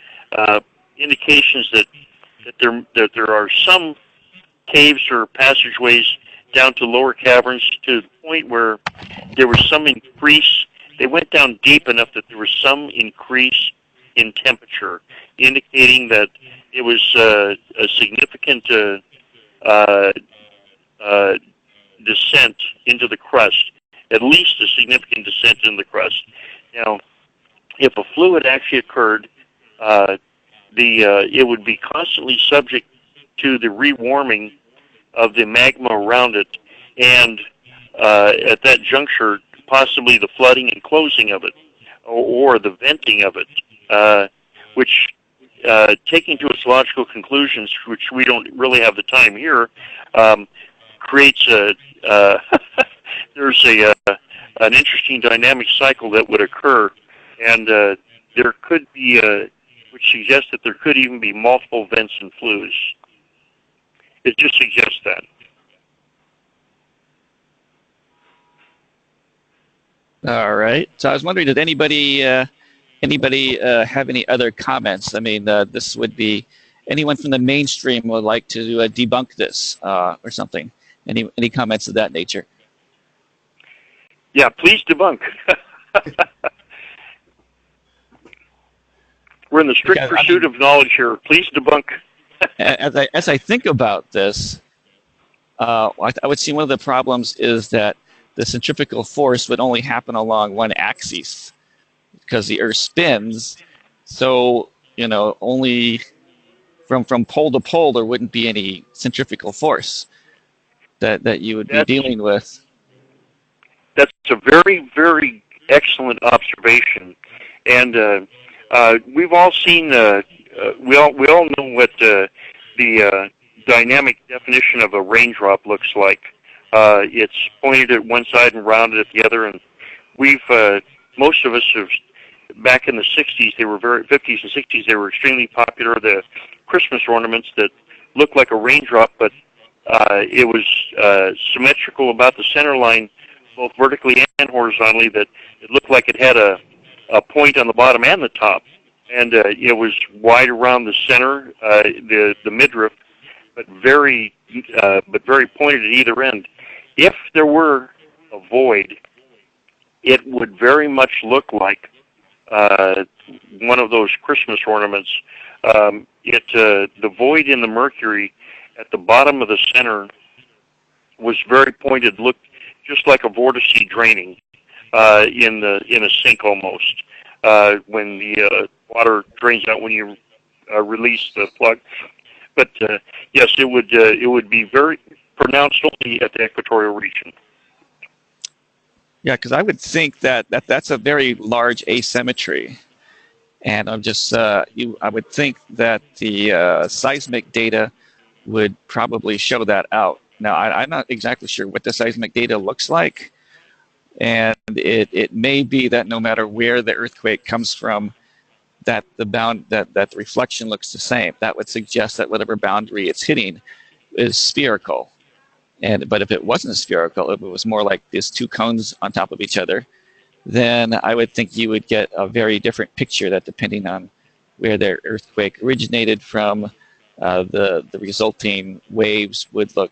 indications that there are some caves or passageways down to lower caverns to the point where there was some increase. They went down deep enough that there was some increase in temperature, indicating that it was a significant descent into the crust, at least a significant descent into the crust. Now, if a fluid actually occurred, it would be constantly subject to the rewarming of the magma around it, and at that juncture, possibly the flooding and closing of it, or the venting of it, which, taking to its logical conclusions, which we don't really have the time here, creates there's an interesting dynamic cycle that would occur, and there could be, which suggests that there could even be multiple vents and flues. It just suggests that. All right. So I was wondering, did anybody have any other comments? I mean, this would be anyone from the mainstream would like to debunk this or something. Any comments of that nature? Yeah, please debunk. We're in the strict pursuit of knowledge here. Please debunk. As I think about this, I would see one of the problems is that the centrifugal force would only happen along one axis because the Earth spins. So, only from pole to pole, there wouldn't be any centrifugal force that you would be dealing with. That's a very, very excellent observation. And we've all seen, we all know what the dynamic definition of a raindrop looks like. It's pointed at one side and rounded at the other, and most of us have, back in the 60s, 50s and 60s, they were extremely popular, the Christmas ornaments that looked like a raindrop, but it was symmetrical about the center line, both vertically and horizontally, that it looked like it had a point on the bottom and the top. And it was wide around the center, the midriff, but very pointed at either end. If there were a void, it would very much look like one of those Christmas ornaments. The void in the mercury at the bottom of the center was very pointed, looked just like a vortice draining in a sink almost. When the water drains out when you release the plug. But yes, it would be very pronounced only at the equatorial region. Yeah, because I would think that's a very large asymmetry, and I'm just I would think that the seismic data would probably show that out. Now, I'm not exactly sure what the seismic data looks like, and it may be that no matter where the earthquake comes from, that the reflection looks the same. That would suggest that whatever boundary it's hitting is spherical. But if it wasn't spherical, if it was more like these two cones on top of each other, then I would think you would get a very different picture, that depending on where their earthquake originated from, the resulting waves would look,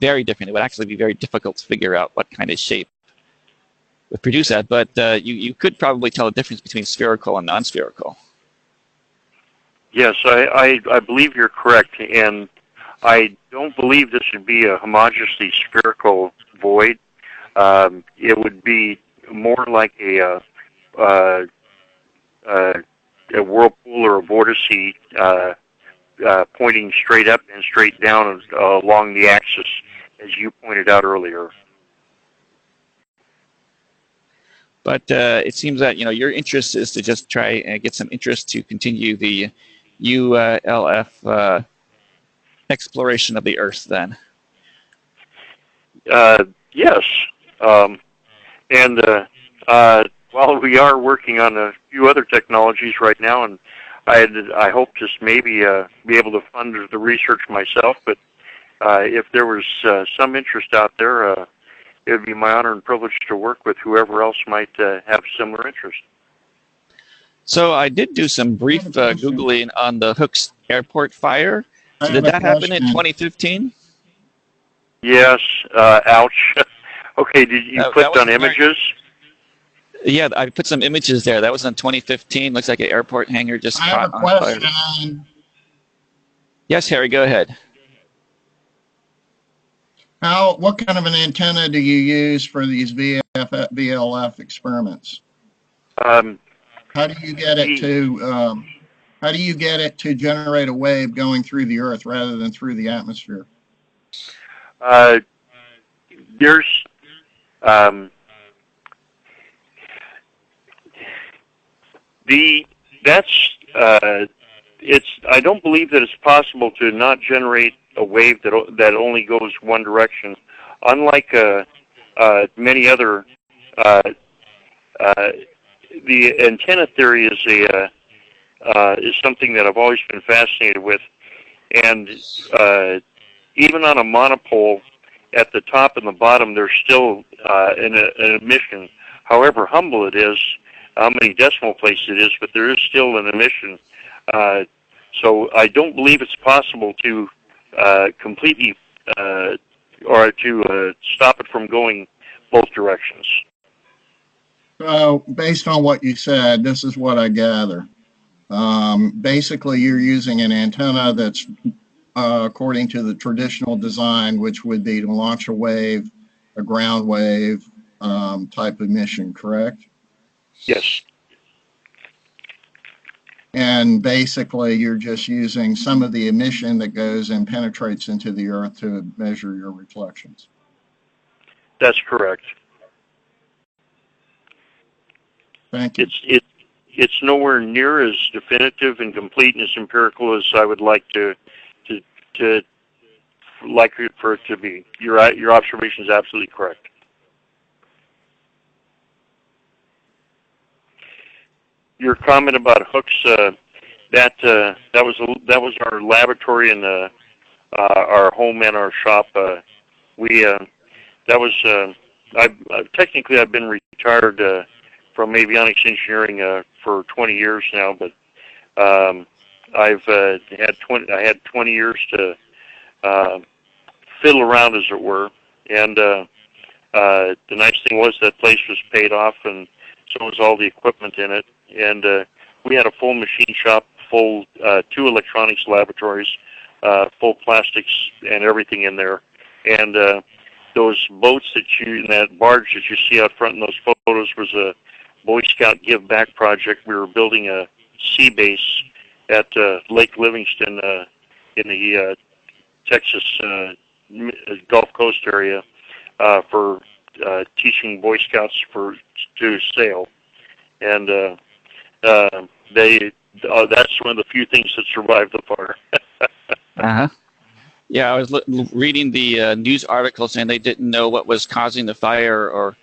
very different. It would actually be very difficult to figure out what kind of shape would produce that. But you could probably tell the difference between spherical and non-spherical. Yes, I believe you're correct, and I don't believe this would be a homogeneously spherical void. It would be more like a whirlpool or a vortice pointing straight up and straight down along the axis, as you pointed out earlier. But it seems that your interest is to just try and get some interest to continue the ULF exploration of the Earth. Then, yes, and while we are working on a few other technologies right now, and I hope just maybe be able to fund the research myself. But if there was some interest out there, it would be my honor and privilege to work with whoever else might have similar interest. So I did do some brief Googling on the Hooks Airport fire. So did that happen in 2015? Yes. Ouch. Okay, did you click on images? Yeah, I put some images there. That was in 2015. Looks like an airport hangar just caught on fire. Yes, Harry, go ahead. What kind of an antenna do you use for these VLF experiments? How do you get it to generate a wave going through the Earth rather than through the atmosphere? There's I don't believe that it's possible to not generate a wave that only goes one direction. Unlike many other, the antenna theory is something that I've always been fascinated with, and even on a monopole, at the top and the bottom, there's still an emission. However humble it is, how many decimal places it is, but there is still an emission. So I don't believe it's possible to completely or to stop it from going both directions. So based on what you said, this is what I gather. Basically, you're using an antenna that's according to the traditional design, which would be to launch a wave, a ground wave type of mission, correct? Yes. And basically, you're just using some of the emission that goes and penetrates into the Earth to measure your reflections. That's correct. Thank you. It's nowhere near as definitive and complete and as empirical as I would like for it to be. Your observation is absolutely correct. Your comment about hooks, that was our laboratory and our home and our shop. Technically I've been retired from avionics engineering for 20 years now, but I had 20 years to fiddle around, as it were, and the nice thing was that place was paid off, and so was all the equipment in it, and we had a full machine shop, full 2 electronics laboratories, full plastics and everything in there, and those boats that barge that you see out front in those photos was a Boy Scout Give Back project. We were building a sea base at Lake Livingston in the Texas Gulf Coast area for teaching Boy Scouts to sail, and that's one of the few things that survived the fire. Uh-huh. Yeah, I was reading the news article saying they didn't know what was causing the fire or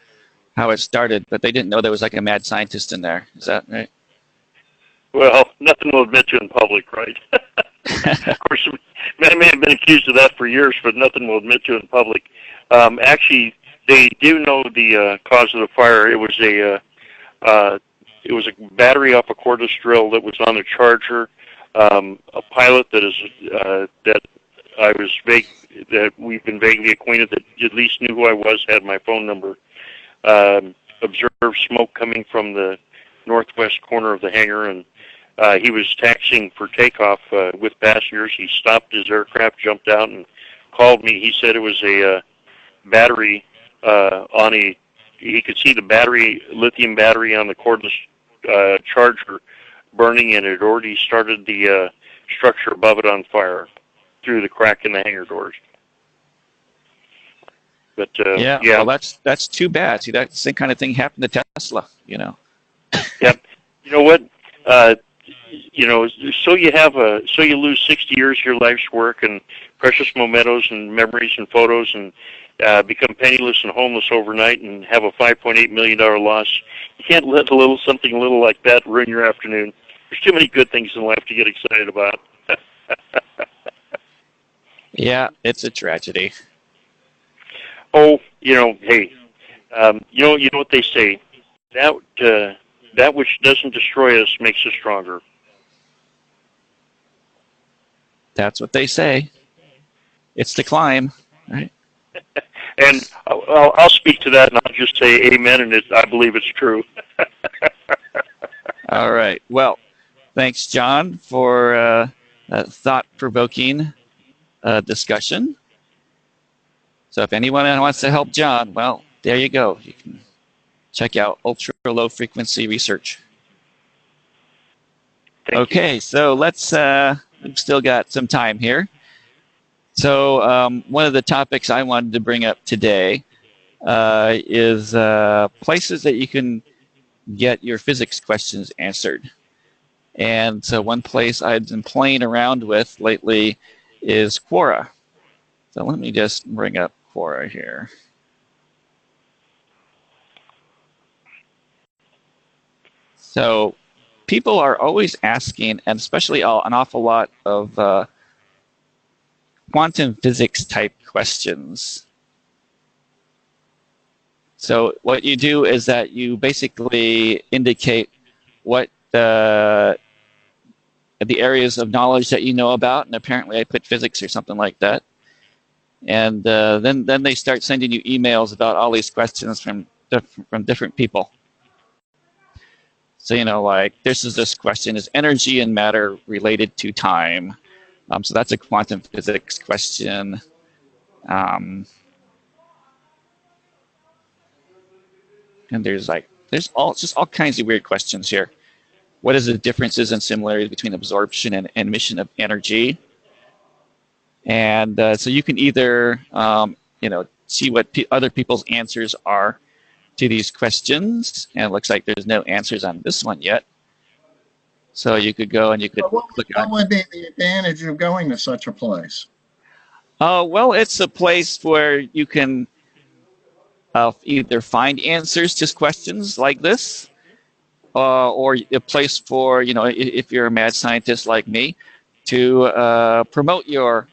how it started, but they didn't know there was like a mad scientist in there. Is that right? Well, nothing will admit to in public, right? Of course, I may have been accused of that for years, but nothing will admit to in public. Actually, they do know the cause of the fire. It was a battery off a cordless drill that was on a charger. A pilot that I was that we've been vaguely acquainted, that at least knew who I was, had my phone number. Observed smoke coming from the northwest corner of the hangar, and he was taxiing for takeoff with passengers. He stopped his aircraft, jumped out, and called me. He said it was a battery on a. He could see the battery, lithium battery, on the cordless charger burning, and it had already started the structure above it on fire through the crack in the hangar doors. But yeah, well, that's too bad. See, that same kind of thing happened to Tesla. Yep. You know what? So you lose 60 years of your life's work and precious mementos and memories and photos, and become penniless and homeless overnight and have a $5.8 million loss. You can't let something little like that ruin your afternoon. There's too many good things in life to get excited about. Yeah, it's a tragedy. Oh, hey, you know what they say, that which doesn't destroy us makes us stronger. That's what they say. It's the climb, right? And I'll speak to that, and I'll just say amen, and I believe it's true. All right. Well, thanks, John, for a thought-provoking discussion. So if anyone wants to help John, well, there you go. You can check out ultra-low frequency research. Okay, so let's, we've still got some time here. So one of the topics I wanted to bring up today is places that you can get your physics questions answered. And so one place I've been playing around with lately is Quora. So let me just bring up Quora here. So people are always asking, and especially an awful lot of quantum physics type questions. So what you do is that you basically indicate what the areas of knowledge that you know about, and apparently I put physics or something like that. And then they start sending you emails about all these questions from different people. So, like, this question, is energy and matter related to time? So that's a quantum physics question. And there's all kinds of weird questions here. What is the differences and similarities between absorption and emission of energy? And so you can either, see what other people's answers are to these questions. And it looks like there's no answers on this one yet. So you could go and you could click on. What would be the advantage of going to such a place? Well, it's a place where you can either find answers to questions like this, or a place for, if you're a mad scientist like me, to promote your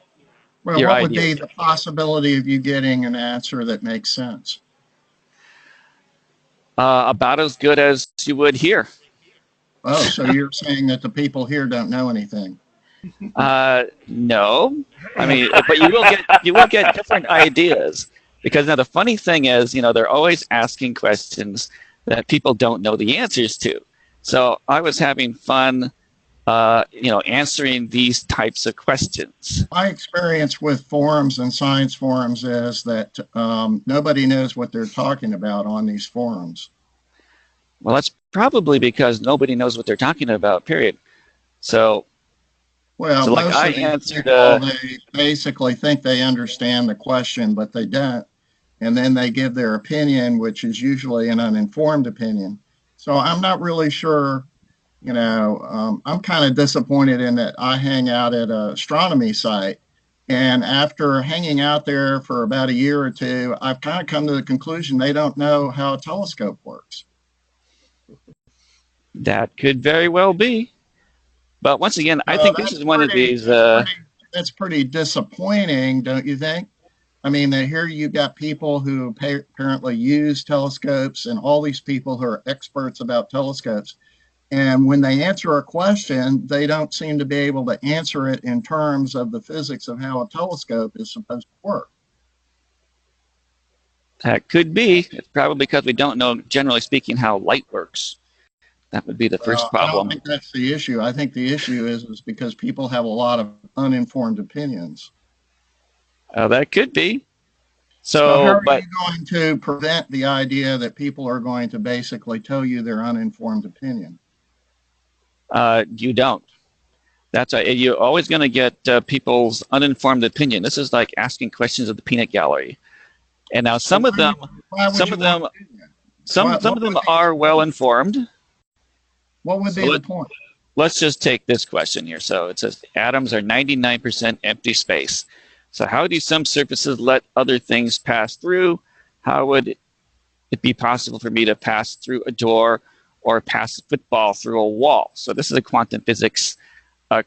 Well, what would ideas. be the possibility of you getting an answer that makes sense? About as good as you would here. Oh, so you're saying that the people here don't know anything? No, I mean, but you will get different ideas, because now the funny thing is, they're always asking questions that people don't know the answers to. So I was having fun, answering these types of questions. My experience with forums and science forums is that nobody knows what they're talking about on these forums. Well, that's probably because nobody knows what they're talking about, period. So, well, like most I of these answered, people, they basically think they understand the question, but they don't. And then they give their opinion, which is usually an uninformed opinion. So I'm not really sure, I'm kind of disappointed in that I hang out at an astronomy site. And after hanging out there for about a year or two, I've kind of come to the conclusion they don't know how a telescope works. That could very well be. But once again, I think this is one of these. That's pretty disappointing, don't you think? I mean, here you got people who apparently use telescopes and all these people who are experts about telescopes. And when they answer a question, they don't seem to be able to answer it in terms of the physics of how a telescope is supposed to work. That could be. It's probably because we don't know, generally speaking, how light works. That would be the first problem. I don't think that's the issue. I think the issue is because people have a lot of uninformed opinions. That could be. So how are you going to prevent the idea that people are going to basically tell you their uninformed opinion? You don't. That's you're always going to get people's uninformed opinion. This is like asking questions of the peanut gallery. And now some of them are well informed. What would be the point? Let's just take this question here. So it says atoms are 99% empty space. So how do some surfaces let other things pass through? How would it be possible for me to pass through a door or pass a football through a wall? So this is a quantum physics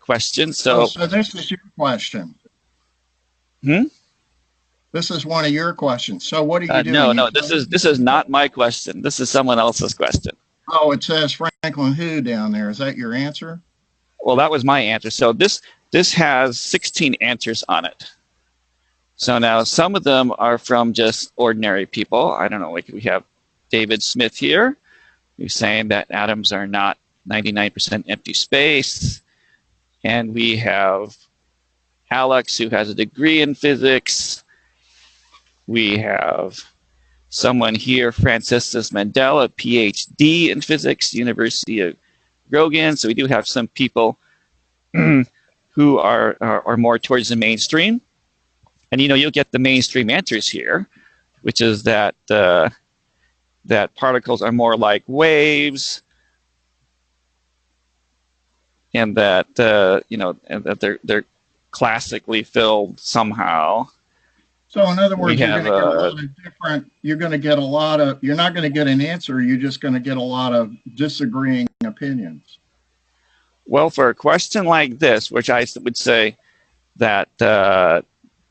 question. So this is your question. This is one of your questions. So what are you doing? No, this is not my question. This is someone else's question. Oh, it says Franklin Who down there. Is that your answer? Well, that was my answer. So this has 16 answers on it. So now some of them are from just ordinary people. I don't know, like we have David Smith here, who's saying that atoms are not 99% empty space. And we have Alex, who has a degree in physics. We have someone here, Franciscus Mandela, PhD in physics, University of Groningen. So we do have some people who are more towards the mainstream. And, you'll get the mainstream answers here, which is that that particles are more like waves, and that and that they're classically filled somehow. So in other words, you're not going to get an answer. You're just going to get a lot of disagreeing opinions. Well, for a question like this, which I would say that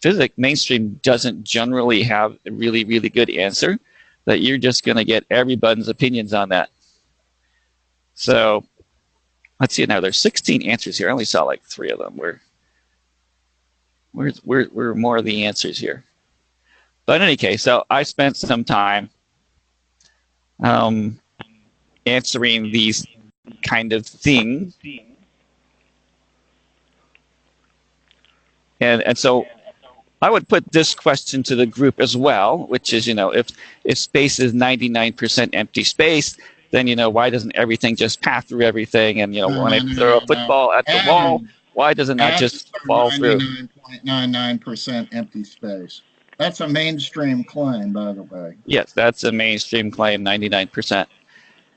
physics mainstream doesn't generally have a really, really good answer, that you're just going to get everybody's opinions on that. So let's see. Now there's 16 answers here. I only saw like 3 of them. Where more of the answers here. But in any case, so I spent some time answering these kind of things. And so I would put this question to the group as well, which is, if space is 99% empty space, then, why doesn't everything just pass through everything? And, when I throw a football at the wall, why does it not just fall through? 99.99% empty space. That's a mainstream claim, by the way. Yes, that's a mainstream claim, 99%.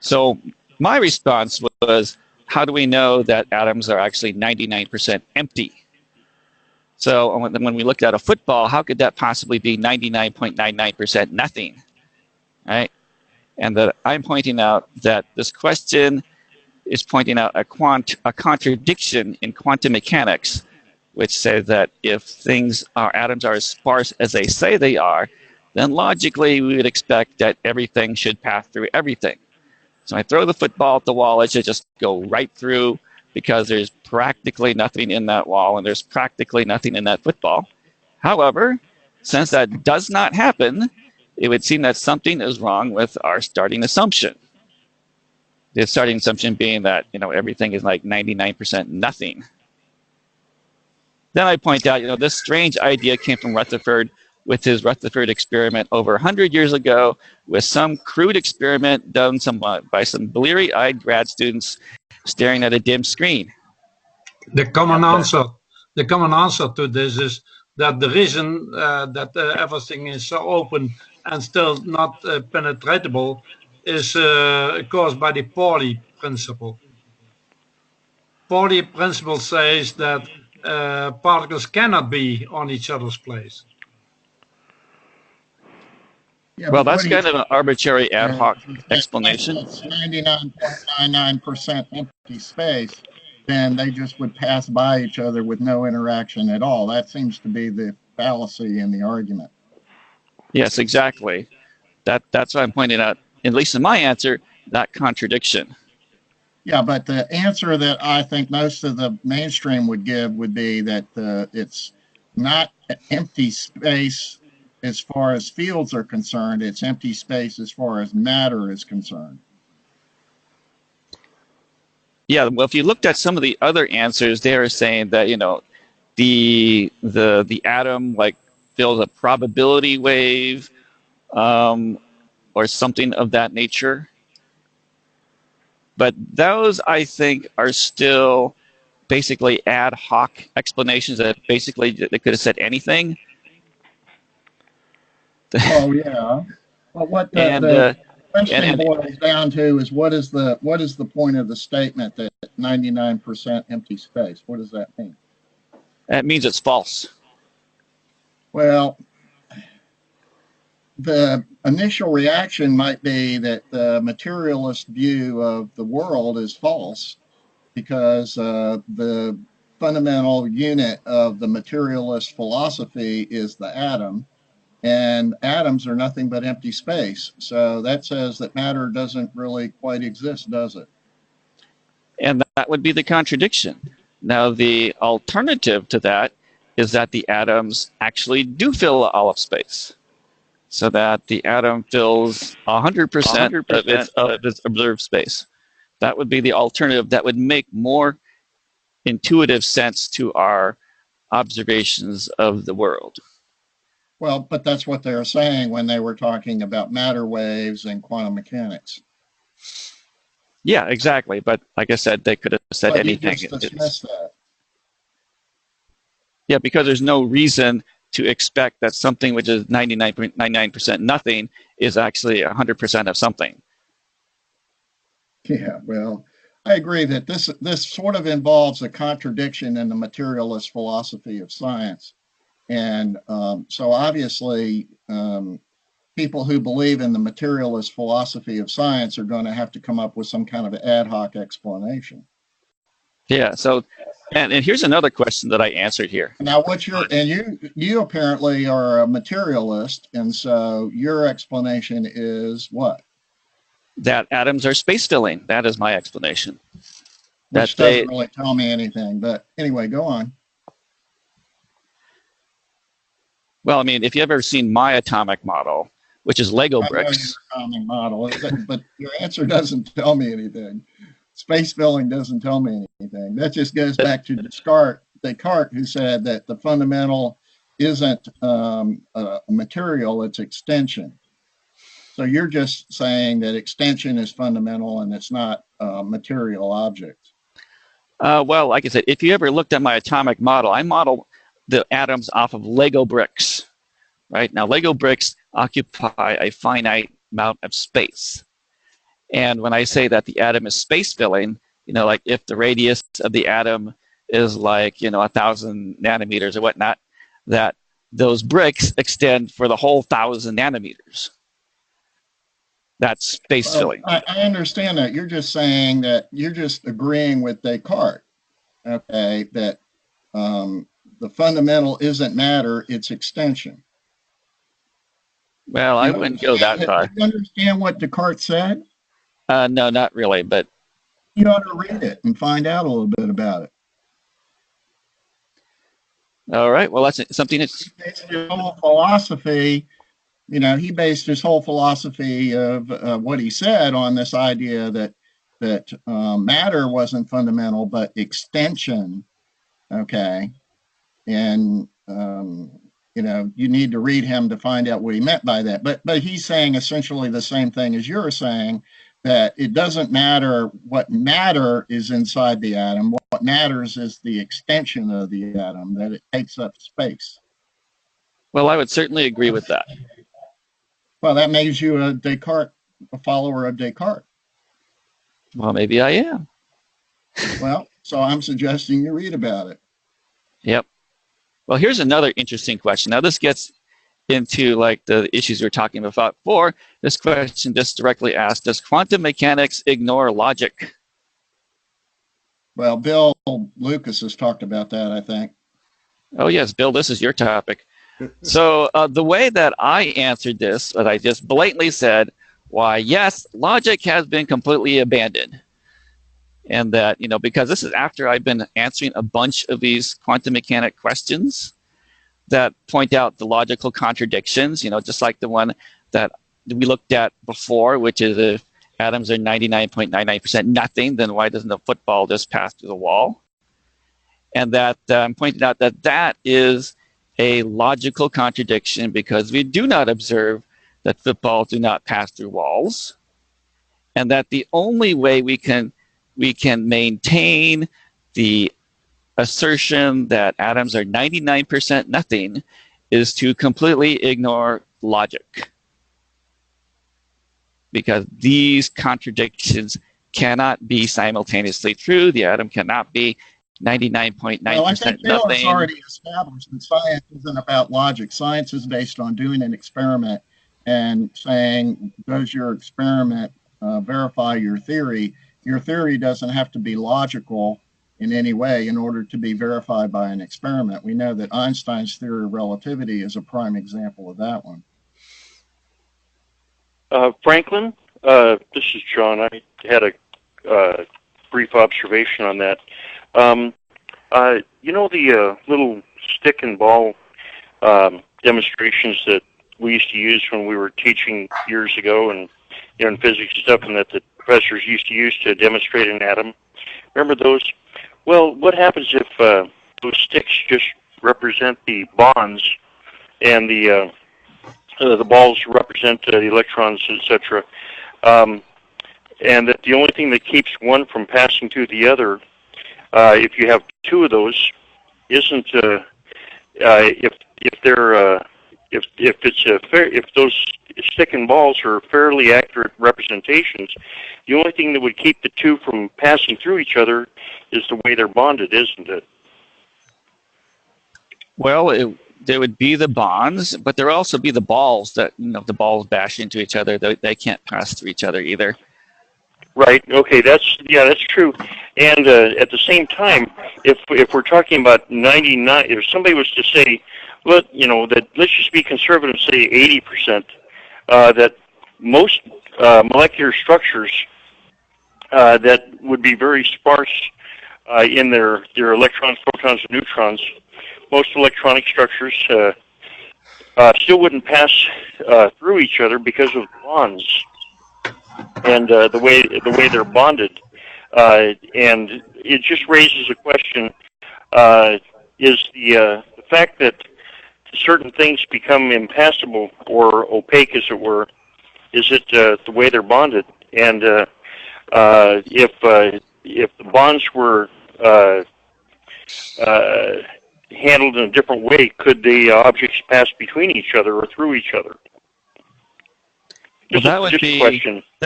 So my response was, how do we know that atoms are actually 99% empty? So when we looked at a football, how could that possibly be 99.99% nothing, right? And that I'm pointing out that this question is pointing out a contradiction in quantum mechanics, which says that if atoms are as sparse as they say they are, then logically we would expect that everything should pass through everything. So I throw the football at the wall, it should just go right through, because there's practically nothing in that wall and there's practically nothing in that football. However, since that does not happen, it would seem that something is wrong with our starting assumption. The starting assumption being that, everything is like 99% nothing. Then I point out, this strange idea came from Rutherford with his Rutherford experiment over 100 years ago, with some crude experiment done by some bleary-eyed grad students staring at a dim screen. The common answer to this is that the reason that everything is so open and still not penetratable is caused by the Pauli principle. Pauli principle says that particles cannot be on each other's place. Yeah, well, that's kind of an arbitrary ad hoc explanation. It's 99.99% empty space. then they just would pass by each other with no interaction at all. That seems to be the fallacy in the argument. Yes, exactly. That's what I'm pointing out, at least in my answer, that contradiction. Yeah, but the answer that I think most of the mainstream would give would be that it's not empty space as far as fields are concerned. It's empty space as far as matter is concerned. Yeah, well, if you looked at some of the other answers, they are saying that, you know, the atom like fills a probability wave, or something of that nature. But those, I think, are still basically ad hoc explanations that basically they could have said anything. Oh yeah. Well, what And the question boils down to is what is the point of the statement that 99% empty space? What does that mean? that means it's false. Well, the initial reaction might be that the materialist view of the world is false because the fundamental unit of the materialist philosophy is the atom, and atoms are nothing but empty space. So that says that matter doesn't really quite exist, does it? And that would be the contradiction. Now, the alternative to that is that the atoms actually do fill all of space, so that the atom fills 100% of its observed space. That would be the alternative. That would make more intuitive sense to our observations of the world. Well, but that's what they were saying when they were talking about matter waves and quantum mechanics. Yeah, exactly. But like I said, they could have said anything. You just dismissed that. Yeah, because there's no reason to expect that something which is 99.99% nothing is actually 100% of something. Yeah, well, I agree that this sort of involves a contradiction in the materialist philosophy of science. And so obviously, people who believe in the materialist philosophy of science are going to have to come up with some kind of ad hoc explanation. Yeah, so, and here's another question that I answered here. Now, you apparently are a materialist, and so your explanation is what? That atoms are space filling. That is my explanation. Which doesn't really tell me anything, but anyway, go on. Well, I mean, if you've ever seen my atomic model, which is Lego bricks. I know your atomic model, but your answer doesn't tell me anything. Space filling doesn't tell me anything. That just goes back to Descartes, who said that the fundamental isn't a material, it's extension. So you're just saying that extension is fundamental and it's not a material object. Well, like I said, if you ever looked at my atomic model, I model the atoms off of Lego bricks, right? Now, Lego bricks occupy a finite amount of space. And when I say that the atom is space filling, you know, like if the radius of the atom is like, 1,000 nanometers or whatnot, that those bricks extend for the whole 1,000 nanometers. That's space filling. I understand that. You're just saying that you're just agreeing with Descartes, okay, that the fundamental isn't matter, it's extension. Well, I wouldn't go that far. Do you understand what Descartes said? No, not really, but you ought to read it and find out a little bit about it. All right. Well, that's something that's his whole philosophy. He based his whole philosophy of what he said on this idea that matter wasn't fundamental, but extension. Okay, and you need to read him to find out what he meant by that. But he's saying essentially the same thing as you're saying, that it doesn't matter what matter is inside the atom. What matters is the extension of the atom, that it takes up space. Well, I would certainly agree with that. Well, that makes you a follower of Descartes. Well, maybe I am. Well, so I'm suggesting you read about it. Yep. Well, here's another interesting question. Now, this gets into like the issues we were talking about before. This question just directly asked, does quantum mechanics ignore logic? Well, Bill Lucas has talked about that, I think. Oh, yes, Bill, this is your topic. So the way that I answered this, that I just blatantly said, why, yes, logic has been completely abandoned. And that, because this is after I've been answering a bunch of these quantum mechanic questions that point out the logical contradictions, just like the one that we looked at before, which is if atoms are 99.99% nothing, then why doesn't a football just pass through the wall? And that I'm pointing out that that is a logical contradiction because we do not observe that footballs do not pass through walls, and that the only way we can maintain the assertion that atoms are 99% nothing is to completely ignore logic, because these contradictions cannot be simultaneously true. The atom cannot be 99.9% well, I think Bill nothing. has already established that science isn't about logic. Science is based on doing an experiment and saying, does your experiment verify your theory? Your theory doesn't have to be logical in any way in order to be verified by an experiment. We know that Einstein's theory of relativity is a prime example of that one. Franklin, this is John. I had a brief observation on that. The little stick and ball demonstrations that we used to use when we were teaching years ago, and in physics stuff, and that the professors used to use to demonstrate an atom. Remember those? Well, what happens if those sticks just represent the bonds, and the balls represent the electrons, etc., and that the only thing that keeps one from passing to the other, if you have two of those, isn't if those stick and balls are fairly accurate representations, the only thing that would keep the two from passing through each other is the way they're bonded, isn't it? Well, there would be the bonds, but there would also be the balls that, the balls bash into each other. They can't pass through each other either. Right. Okay. That's true. And at the same time, if we're talking about 99, if somebody was to say, that let's just be conservative and say 80%, that most molecular structures that would be very sparse in their electrons, protons, and neutrons, most electronic structures still wouldn't pass through each other because of bonds and the way they're bonded, and it just raises a question: is the fact that certain things become impassable or opaque, as it were, is it the way they're bonded? And if the bonds were handled in a different way, could the objects pass between each other or through each other? Well, that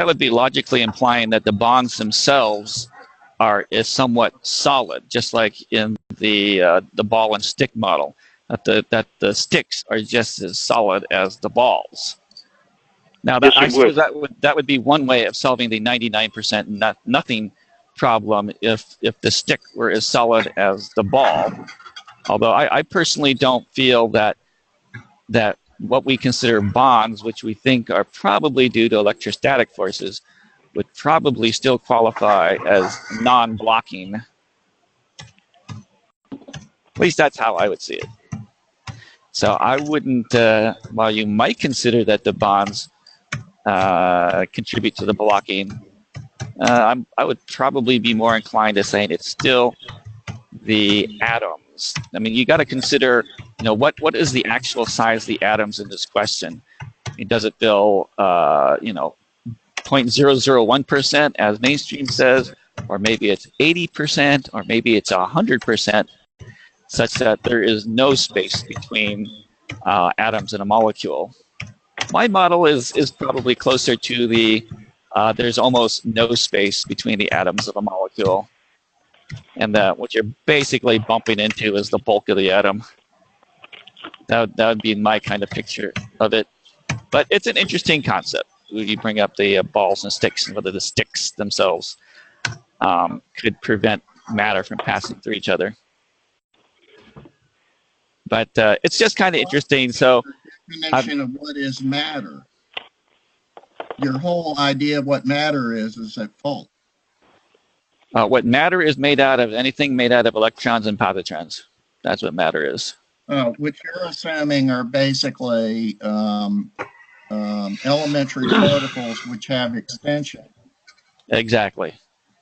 would be logically implying that the bonds themselves is somewhat solid, just like in the ball and stick model. That the sticks are just as solid as the balls. Now, I suppose that would be one way of solving the 99% nothing problem if the stick were as solid as the ball. Although I personally don't feel that what we consider bonds, which we think are probably due to electrostatic forces, would probably still qualify as non-blocking. At least that's how I would see it. So I wouldn't, while you might consider that the bonds contribute to the blocking, I would probably be more inclined to saying it's still the atoms. I mean, you got to consider, what is the actual size of the atoms in this question? I mean, does it fill, 0.001%, as mainstream says, or maybe it's 80%, or maybe it's 100%, such that there is no space between atoms in a molecule? My model is probably closer to the there's almost no space between the atoms of a molecule, and that what you're basically bumping into is the bulk of the atom. That would be my kind of picture of it. But it's an interesting concept. You bring up the balls and sticks, and whether the sticks themselves could prevent matter from passing through each other. But it's just kind of interesting. So, definition of what is matter. Your whole idea of what matter is at fault. What matter is made out of, anything made out of electrons and positrons. That's what matter is. Which you're assuming are basically elementary particles which have extension. Exactly.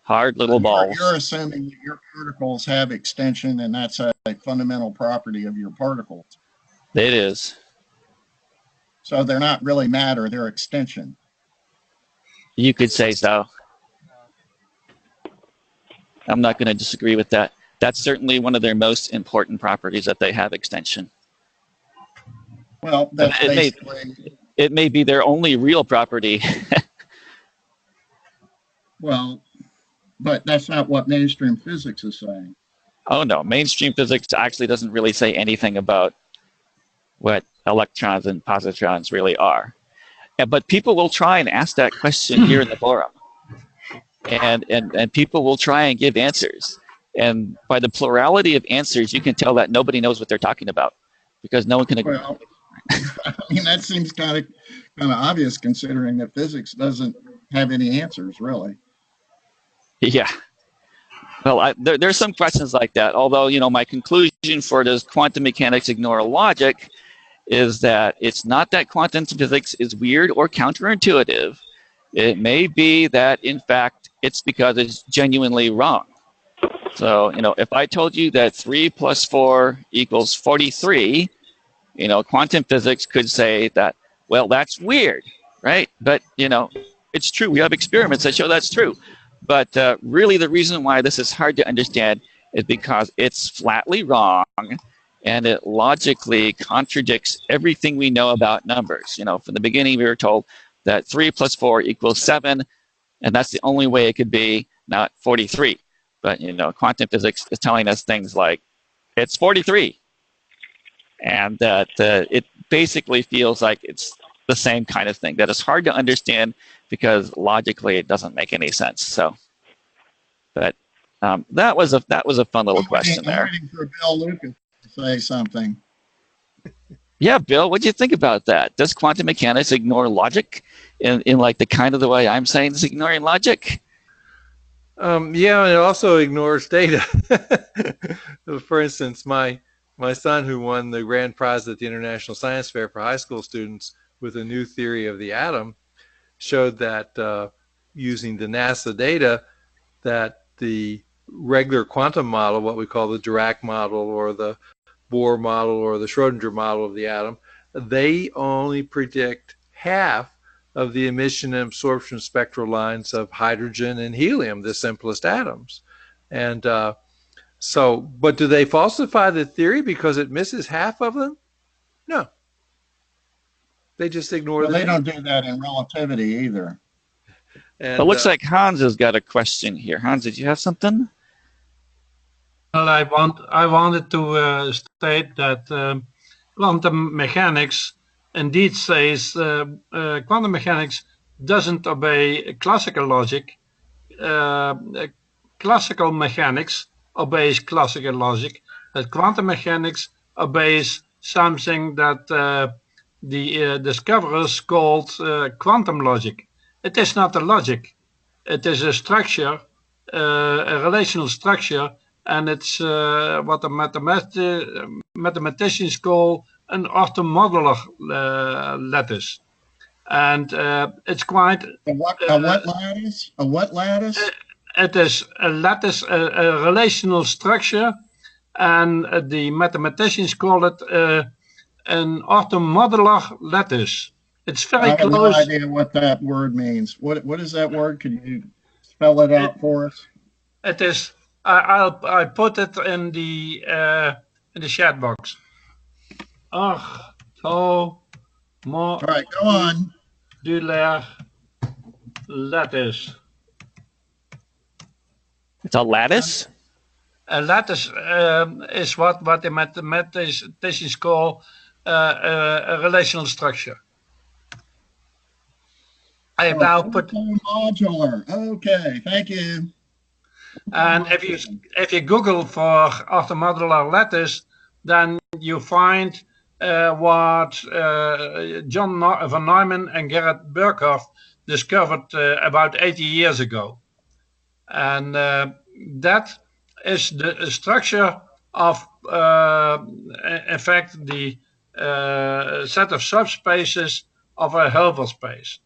Hard little balls. You're assuming that your particles have extension, and that's a fundamental property of your particles. It is. So they're not really matter, they're extension. You could say so. I'm not going to disagree with that. That's certainly one of their most important properties, that they have extension. Well, that's basically... It may be their only real property. Well, but that's not what mainstream physics is saying. Oh, no. Mainstream physics actually doesn't really say anything about what electrons and positrons really are. But people will try and ask that question here in the forum. And people will try and give answers. And by the plurality of answers, you can tell that nobody knows what they're talking about, because no one can agree. Well, I mean, that seems kind of obvious, considering that physics doesn't have any answers, really. Yeah. Well, there's some questions like that. Although, my conclusion for does quantum mechanics ignore logic is that it's not that quantum physics is weird or counterintuitive. It may be that, in fact, it's because it's genuinely wrong. So, if I told you that 3 plus 4 equals 43, quantum physics could say that, well, that's weird, right? But, it's true. We have experiments that show that's true. But really the reason why this is hard to understand is because it's flatly wrong, and it logically contradicts everything we know about numbers. From the beginning we were told that 3 plus 4 equals 7, and that's the only way it could be, not 43. But, quantum physics is telling us things like, it's 43. And that it basically feels like it's the same kind of thing, that it's hard to understand because logically it doesn't make any sense. So, but that was a fun little question there. I'm waiting for Bill Lucas to say something. Yeah, Bill, what do you think about that? Does quantum mechanics ignore logic in like the kind of the way I'm saying it's ignoring logic? Yeah, it also ignores data. For instance, my son, who won the grand prize at the International Science Fair for high school students with a new theory of the atom, showed that using the NASA data, that the regular quantum model, what we call the Dirac model or the Bohr model or the Schrodinger model of the atom, they only predict half of the emission and absorption spectral lines of hydrogen and helium, the simplest atoms. And but do they falsify the theory because it misses half of them? No. They just ignore them. They don't do that in relativity either. And, it looks like Hans has got a question here. Hans, did you have something? Well, I wanted to state that quantum mechanics indeed says quantum mechanics doesn't obey classical logic. Classical mechanics obeys classical logic. But quantum mechanics obeys something that the discoverers called quantum logic. It is not a logic. It is a structure, a relational structure, and it's what the mathematicians call an orthomodular lattice. And it's quite... A what lattice? A what lattice? It is a lattice, a relational structure, and the mathematicians call it an orthomodular lattice. It's very close. I have no idea what that word means. What is that word? Can you spell it out for us? It is. I put it in the chat box. All right, go on. Modular lattice. It's a lattice? A lattice is what the mathematicians call a relational structure. I have now put modular. Okay, thank you. And if you Google for orthomodular lattice, then you find what John van Neumann and Gerrit Birkhoff discovered about 80 years ago. And that is the structure of, in fact, the set of subspaces of a Hilbert space.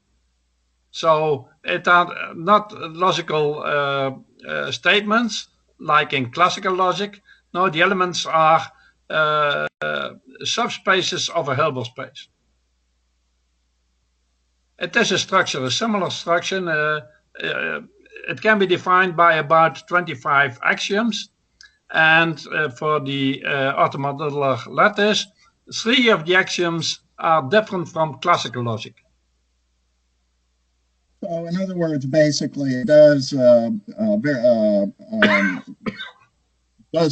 So it are not logical statements like in classical logic. No, the elements are subspaces of a Hilbert space. It is a structure, a similar structure. It can be defined by about 25 axioms. And for the orthomodular lattice, 3 of the axioms are different from classical logic. So, in other words, basically, it does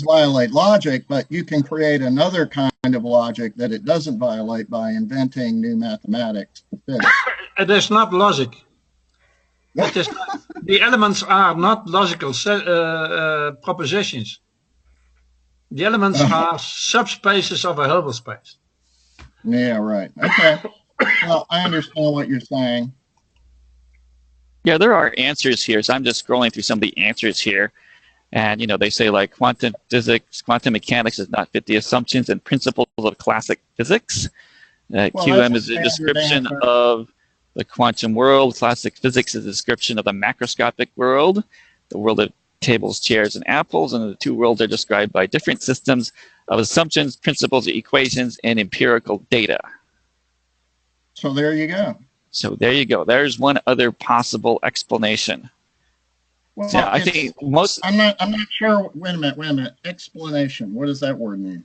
violate logic, but you can create another kind of logic that it doesn't violate by inventing new mathematics to fit it. It is not logic. It is not, the elements are not logical propositions. The elements are subspaces of a Hilbert space. Yeah, right. Okay. Well, I understand what you're saying. Yeah, there are answers here. So I'm just scrolling through some of the answers here. And, you know, they say like quantum physics, quantum mechanics does not fit the assumptions and principles of classic physics. QM is a description of the quantum world. Classic physics is a description of the macroscopic world, the world of tables, chairs, and apples. And the two worlds are described by different systems of assumptions, principles, equations, and empirical data. So there you go. So there you go. There's one other possible explanation. Well, so I think most. I'm not sure. Wait a minute. Explanation. What does that word mean?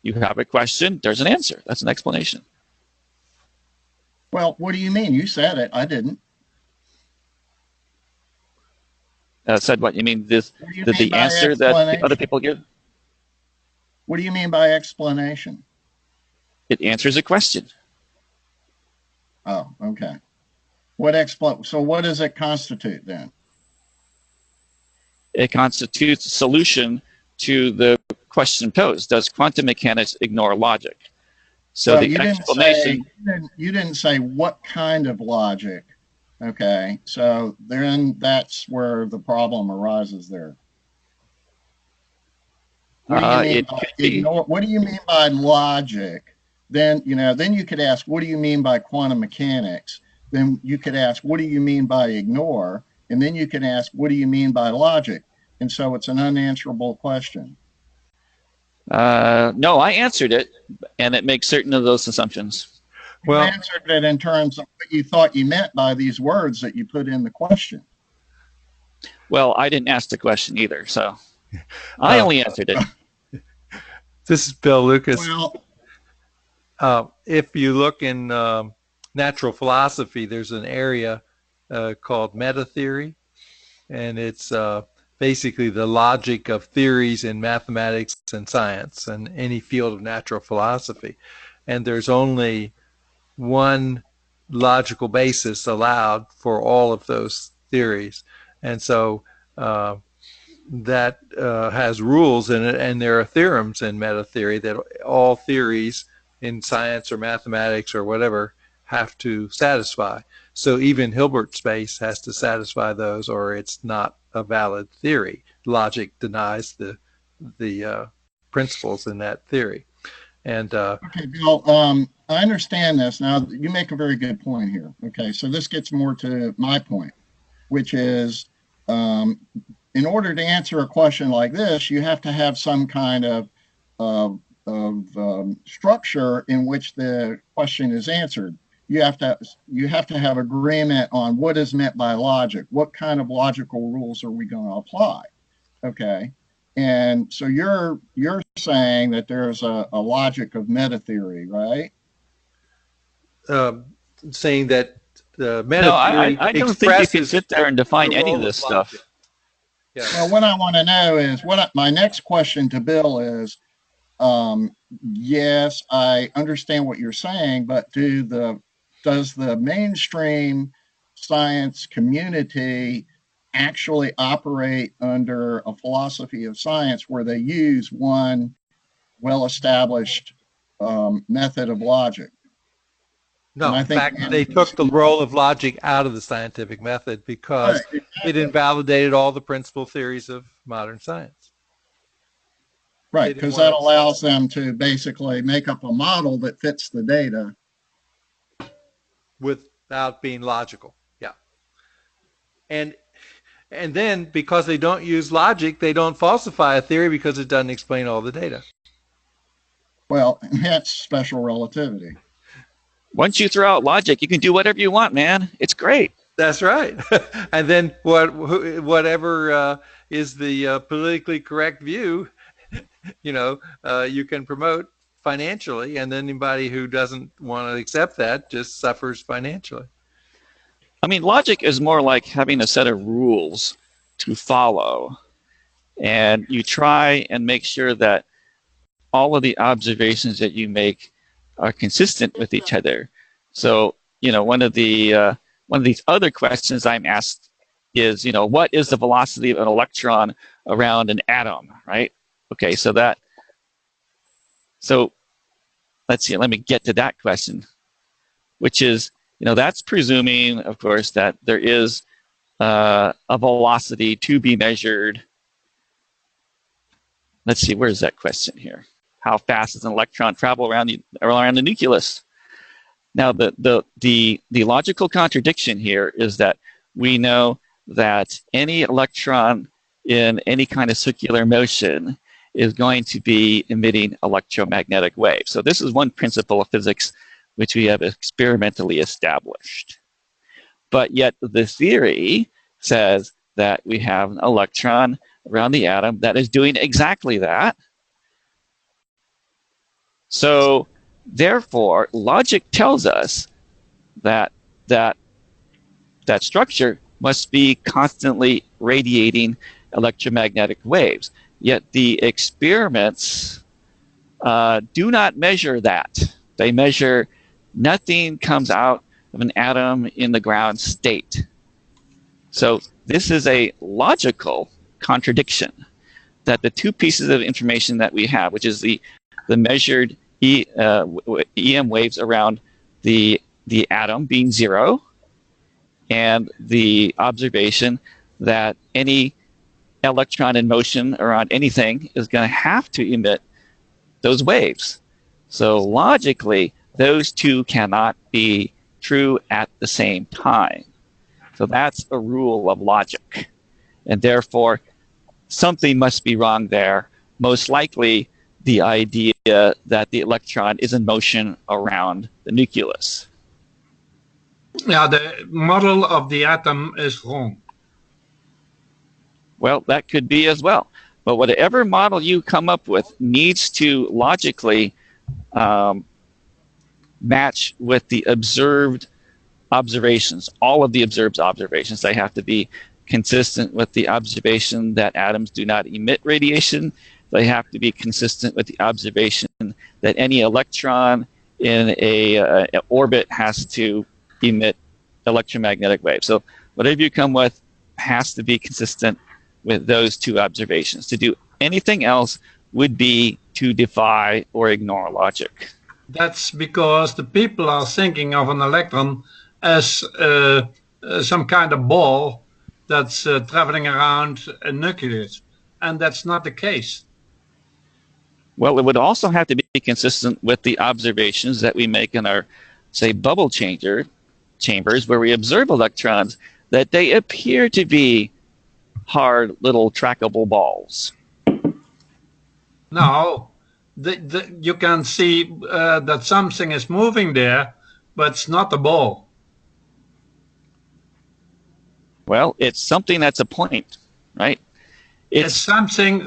You have a question. There's an answer. That's an explanation. Well, what do you mean? You said it. I didn't. Said what? You mean this? The answer that other people give? What do you mean by explanation? It answers a question. Oh, okay. So what does it constitute then? It constitutes a solution to the question posed. Does quantum mechanics ignore logic? So well, the explanation. You didn't say what kind of logic. Okay, so then that's where the problem arises there. What do you mean by logic? Then you could ask, what do you mean by quantum mechanics? Then you could ask, what do you mean by ignore? And then you can ask, what do you mean by logic? And so it's an unanswerable question. No, I answered it, and it makes certain of those assumptions. Well, you answered it in terms of what you thought you meant by these words that you put in the question. Well, I didn't ask the question either, so I only answered it. This is Bill Lucas. Well, if you look in natural philosophy, there's an area called meta theory, and it's basically the logic of theories in mathematics and science and any field of natural philosophy. And there's only one logical basis allowed for all of those theories. And so that has rules in it, and there are theorems in meta theory that all theories in science or mathematics or whatever have to satisfy. So even Hilbert space has to satisfy those, or it's not a valid theory. Logic denies the principles in that theory. And okay, Bill, I understand this. Now, you make a very good point here. Okay, so this gets more to my point, which is in order to answer a question like this, you have to have some kind of structure in which the question is answered. You have to have agreement on what is meant by logic. What kind of logical rules are we going to apply? Okay, and so you're saying that there's a logic of meta theory, right? Saying that the meta theory. No, I don't think you can sit there and define any of this stuff. Yeah. Well, what I want to know is my next question to Bill is. Yes, I understand what you're saying, but does the mainstream science community actually operate under a philosophy of science where they use one well-established method of logic. No, in fact, they took the role of logic out of the scientific method because it invalidated all the principal theories of modern science. Right, because that allows them to basically make up a model that fits the data. Without being logical, yeah. And then because they don't use logic, they don't falsify a theory because it doesn't explain all the data. Well, that's special relativity. Once you throw out logic, you can do whatever you want, man. It's great. That's right. And then whatever is the politically correct view, you can promote financially, and anybody who doesn't want to accept that just suffers financially. I mean, logic is more like having a set of rules to follow, and you try and make sure that all of the observations that you make are consistent with each other. So, one of these other questions I'm asked is, what is the velocity of an electron around an atom, right? Okay, so let's see, let me get to that question, which is, that's presuming, of course, that there is a velocity to be measured. Let's see, where's that question here? How fast does an electron travel around the nucleus? Now, the logical contradiction here is that we know that any electron in any kind of circular motion is going to be emitting electromagnetic waves. So this is one principle of physics which we have experimentally established. But yet the theory says that we have an electron around the atom that is doing exactly that. So therefore, logic tells us that structure must be constantly radiating electromagnetic waves. Yet the experiments do not measure that. They measure nothing comes out of an atom in the ground state. So this is a logical contradiction that the two pieces of information that we have, which is the measured EM waves around the atom being zero, and the observation that any electron in motion around anything is going to have to emit those waves. So logically, those two cannot be true at the same time. So that's a rule of logic. And therefore, something must be wrong there. Most likely, the idea that the electron is in motion around the nucleus. Yeah, the model of the atom is wrong. Well, that could be as well. But whatever model you come up with needs to logically match with the observed observations, all of the observed observations. They have to be consistent with the observation that atoms do not emit radiation. They have to be consistent with the observation that any electron in a orbit has to emit electromagnetic waves. So whatever you come with has to be consistent with those two observations. To do anything else would be to defy or ignore logic. That's because the people are thinking of an electron as some kind of ball that's traveling around a nucleus, and that's not the case. Well, it would also have to be consistent with the observations that we make in our, say, bubble chambers, where we observe electrons, that they appear to be hard little trackable balls. No, you can see that something is moving there, but it's not a ball. Well, it's something that's a point, right? It's something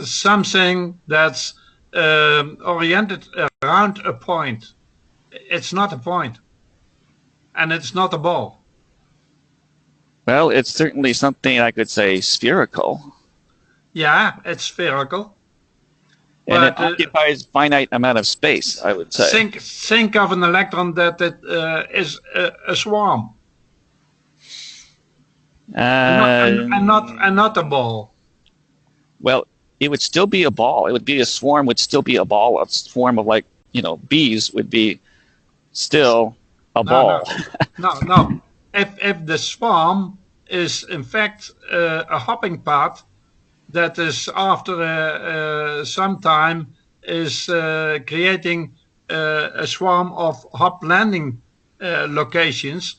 that's oriented around a point. It's not a point, and it's not a ball. Well, it's certainly something I could say spherical. Yeah, it's spherical. And it occupies finite amount of space, I would say. Think of an electron that it is a swarm. And not a ball. Well, it would still be a ball. It would be a swarm. Would still be a ball. A swarm of bees would be still a ball. No. If the swarm is in fact a hopping path that is after some time is creating a swarm of hop landing locations,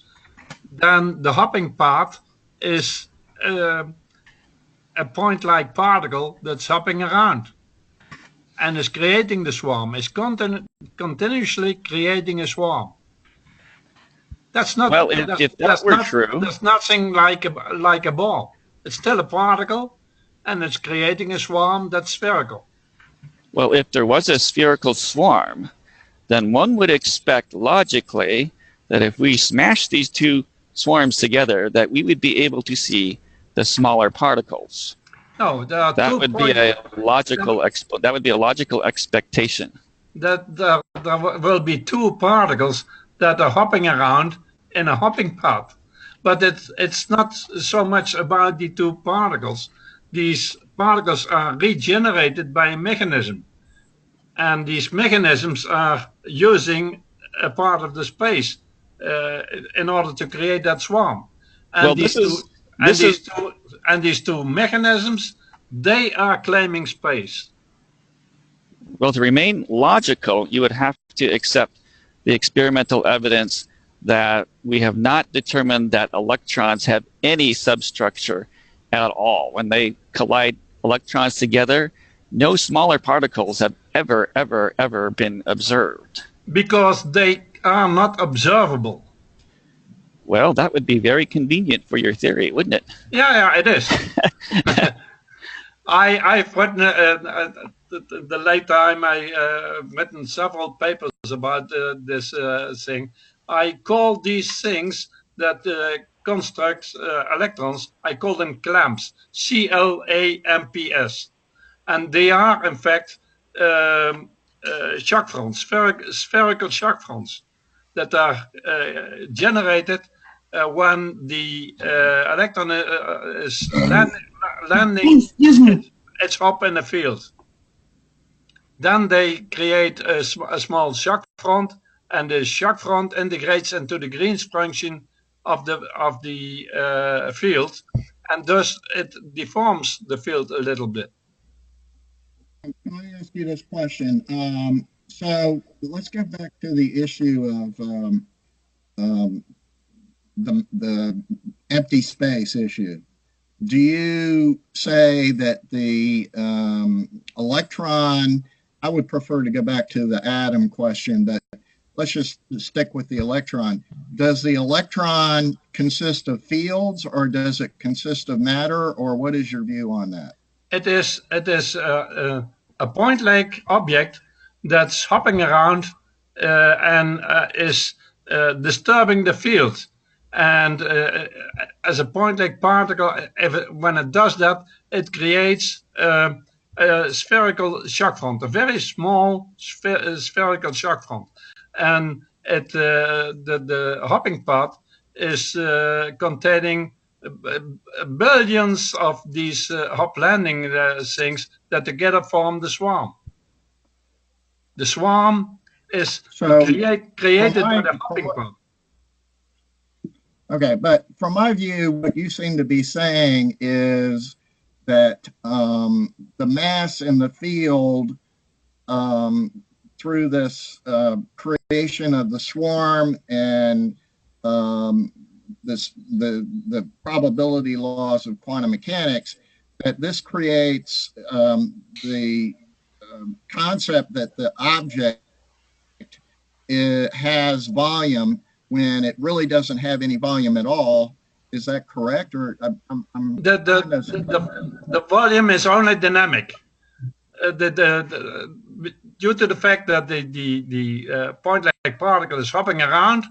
then the hopping path is a point-like particle that's hopping around and is creating the swarm, is continuously creating a swarm. That's not. Well, if that were true, that's nothing like a ball. It's still a particle, and it's creating a swarm that's spherical. well, if there was a spherical swarm, then one would expect logically that if we smash these two swarms together, that we would be able to see the smaller particles. No, there are that would be a logical expectation. That there will be two particles that are hopping around in a hopping path, but it's not so much about the two particles. These particles are regenerated by a mechanism, and these mechanisms are using a part of the space in order to create that swarm. And these two mechanisms, they are claiming space. Well, to remain logical, you would have to accept the experimental evidence that we have not determined that electrons have any substructure at all. When they collide electrons together, no smaller particles have ever been observed. Because they are not observable. Well, that would be very convenient for your theory, wouldn't it? Yeah, it is. I've written, the late time, I've written several papers about this thing. I call these things that construct electrons, I call them clamps, CLAMPS. And they are, in fact, shock fronts, spherical shock fronts that are generated when the electron is landing its hop in the field. Then they create a small shock front, and the shock front integrates into the Green's function of the field, and thus it deforms the field a little bit. Can I ask you this question? So let's get back to the issue of the empty space issue. Do you say that the electron, I would prefer to go back to the atom question, but let's just stick with the electron. Does the electron consist of fields, or does it consist of matter, or what is your view on that? It is a point-like object that's hopping around and is disturbing the field. And as a point-like particle, when it does that, it creates a spherical shock front, a very small spherical shock front. And the hopping path is containing billions of these hop landing things that together form the swarm. The swarm is created by the hopping path. Okay, but from my view, what you seem to be saying is that the mass in the field through this creation of the swarm and the probability laws of quantum mechanics, that this creates the concept that the object has volume when it really doesn't have any volume at all. Is that correct? Or the volume is only dynamic. Due to the fact that the point-like particle is hopping around,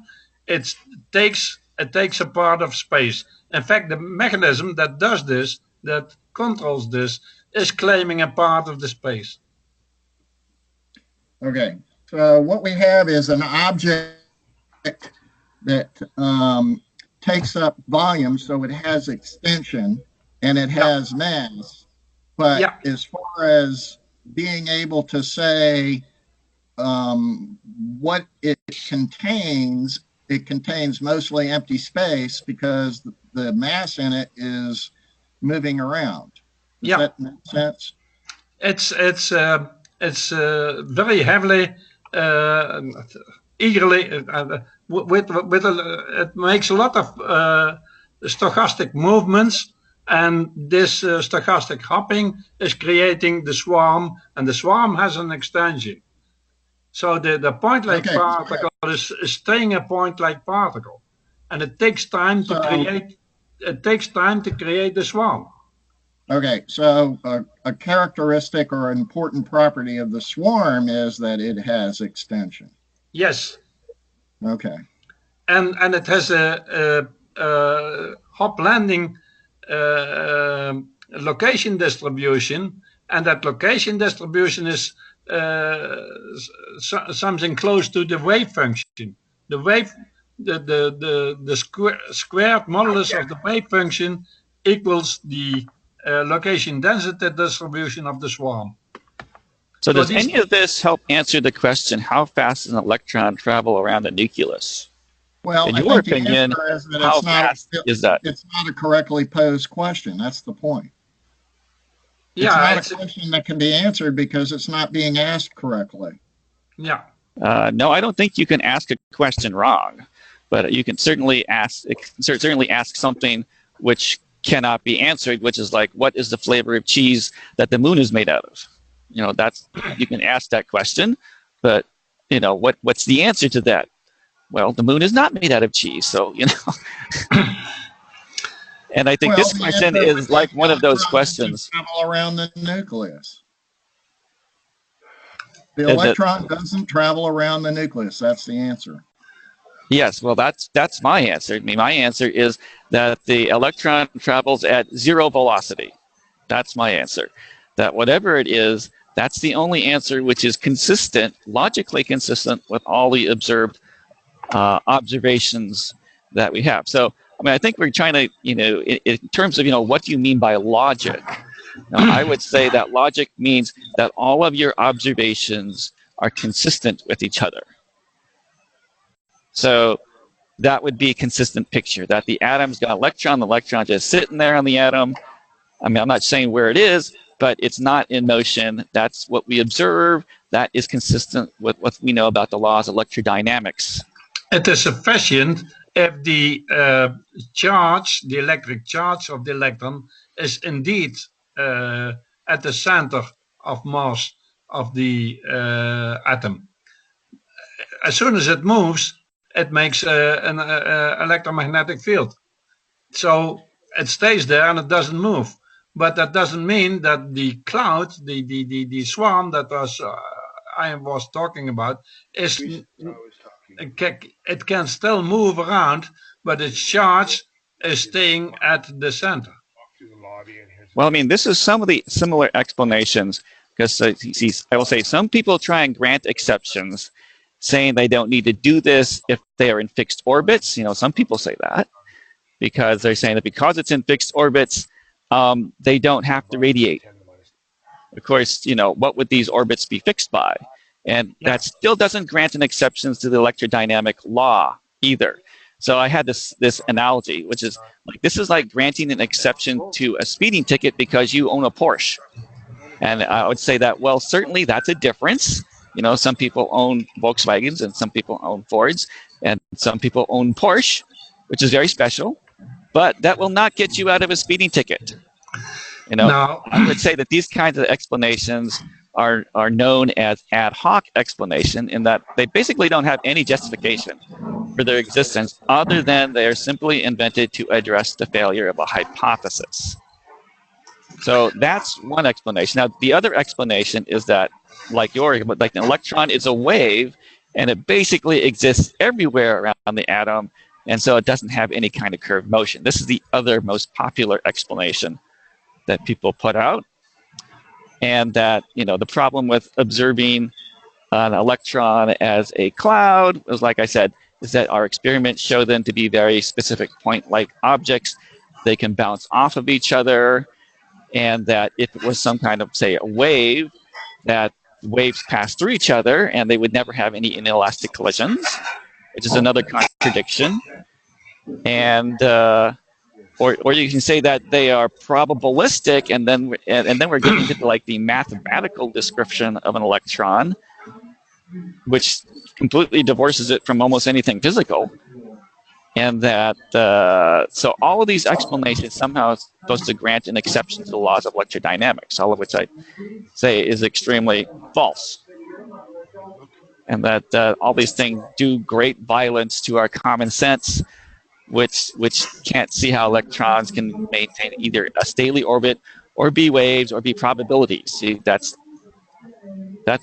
it takes a part of space. In fact, the mechanism that does this, that controls this, is claiming a part of the space. Okay, so what we have is an object that takes up volume, so it has extension and it has mass. But as far as being able to say what it contains mostly empty space because the mass in it is moving around. Does that make sense? It's very heavily, eagerly, it makes a lot of stochastic movements, and this stochastic hopping is creating the swarm, and the swarm has an extension. So the point-like particle is staying a point-like particle, and it takes time to create. It takes time to create the swarm. Okay, so a characteristic or an important property of the swarm is that it has extension. Yes. Okay. And it has a hop landing location distribution, and that location distribution is something close to the wave function. The wave, the squared modulus of the wave function equals the location density distribution of the swarm. So does any of this help answer the question, how fast does an electron travel around the nucleus? Well, in your opinion, how fast is that? It's not a correctly posed question. That's the point. Yeah, it's not a question that can be answered because it's not being asked correctly. Yeah. No, I don't think you can ask a question wrong, but you can certainly ask something which cannot be answered, which is like, what is the flavor of cheese that the moon is made out of? You know, you can ask that question, but you know, what's the answer to that? Well, the moon is not made out of cheese, so you know. And I think this question is like one of those questions. Travel around the nucleus. The electron doesn't travel around the nucleus. That's the answer. Yes, well, that's my answer. I mean, my answer is that the electron travels at zero velocity. That's my answer. That whatever it is, that's the only answer which is consistent, logically consistent with all the observed observations that we have. So, I mean, I think we're trying to, you know, in terms of, you know, what do you mean by logic? Now, I would say that logic means that all of your observations are consistent with each other. So that would be a consistent picture, that the atom's got an electron, the electron just sitting there on the atom. I mean, I'm not saying where it is, but it's not in motion. That's what we observe. That is consistent with what we know about the laws of electrodynamics. It is sufficient if the charge, the electric charge of the electron, is indeed at the center of mass of the atom. As soon as it moves, it makes an electromagnetic field. So it stays there and it doesn't move. But that doesn't mean that the cloud, the swarm that I was talking about, it can still move around, but its charge is staying at the center. Well, I mean, this is some of the similar explanations, because I will say some people try and grant exceptions, saying they don't need to do this if they are in fixed orbits. You know, some people say that because they're saying that because it's in fixed orbits, they don't have to radiate. Of course, you know, what would these orbits be fixed by? And that still doesn't grant an exception to the electrodynamic law either. So I had this analogy, which is like, this is like granting an exception to a speeding ticket because you own a Porsche. And I would say that, well, certainly that's a difference. You know, some people own Volkswagens and some people own Fords and some people own Porsche, which is very special, but that will not get you out of a speeding ticket. You know, no. I would say that these kinds of explanations are known as ad hoc explanation, in that they basically don't have any justification for their existence other than they are simply invented to address the failure of a hypothesis. So that's one explanation. Now, the other explanation is that, like an electron is a wave, and it basically exists everywhere around the atom, and so it doesn't have any kind of curved motion. This is the other most popular explanation that people put out. And that, you know, the problem with observing an electron as a cloud was, like I said, is that our experiments show them to be very specific point-like objects. They can bounce off of each other, and that if it was some kind of, say, a wave, that waves pass through each other and they would never have any inelastic collisions, which is another contradiction. And or you can say that they are probabilistic, and then we're getting into like the mathematical description of an electron, which completely divorces it from almost anything physical. And that so all of these explanations somehow supposed to grant an exception to the laws of electrodynamics, all of which I say is extremely false. And that all these things do great violence to our common sense, which can't see how electrons can maintain either a stately orbit or be waves or be probabilities. See, that's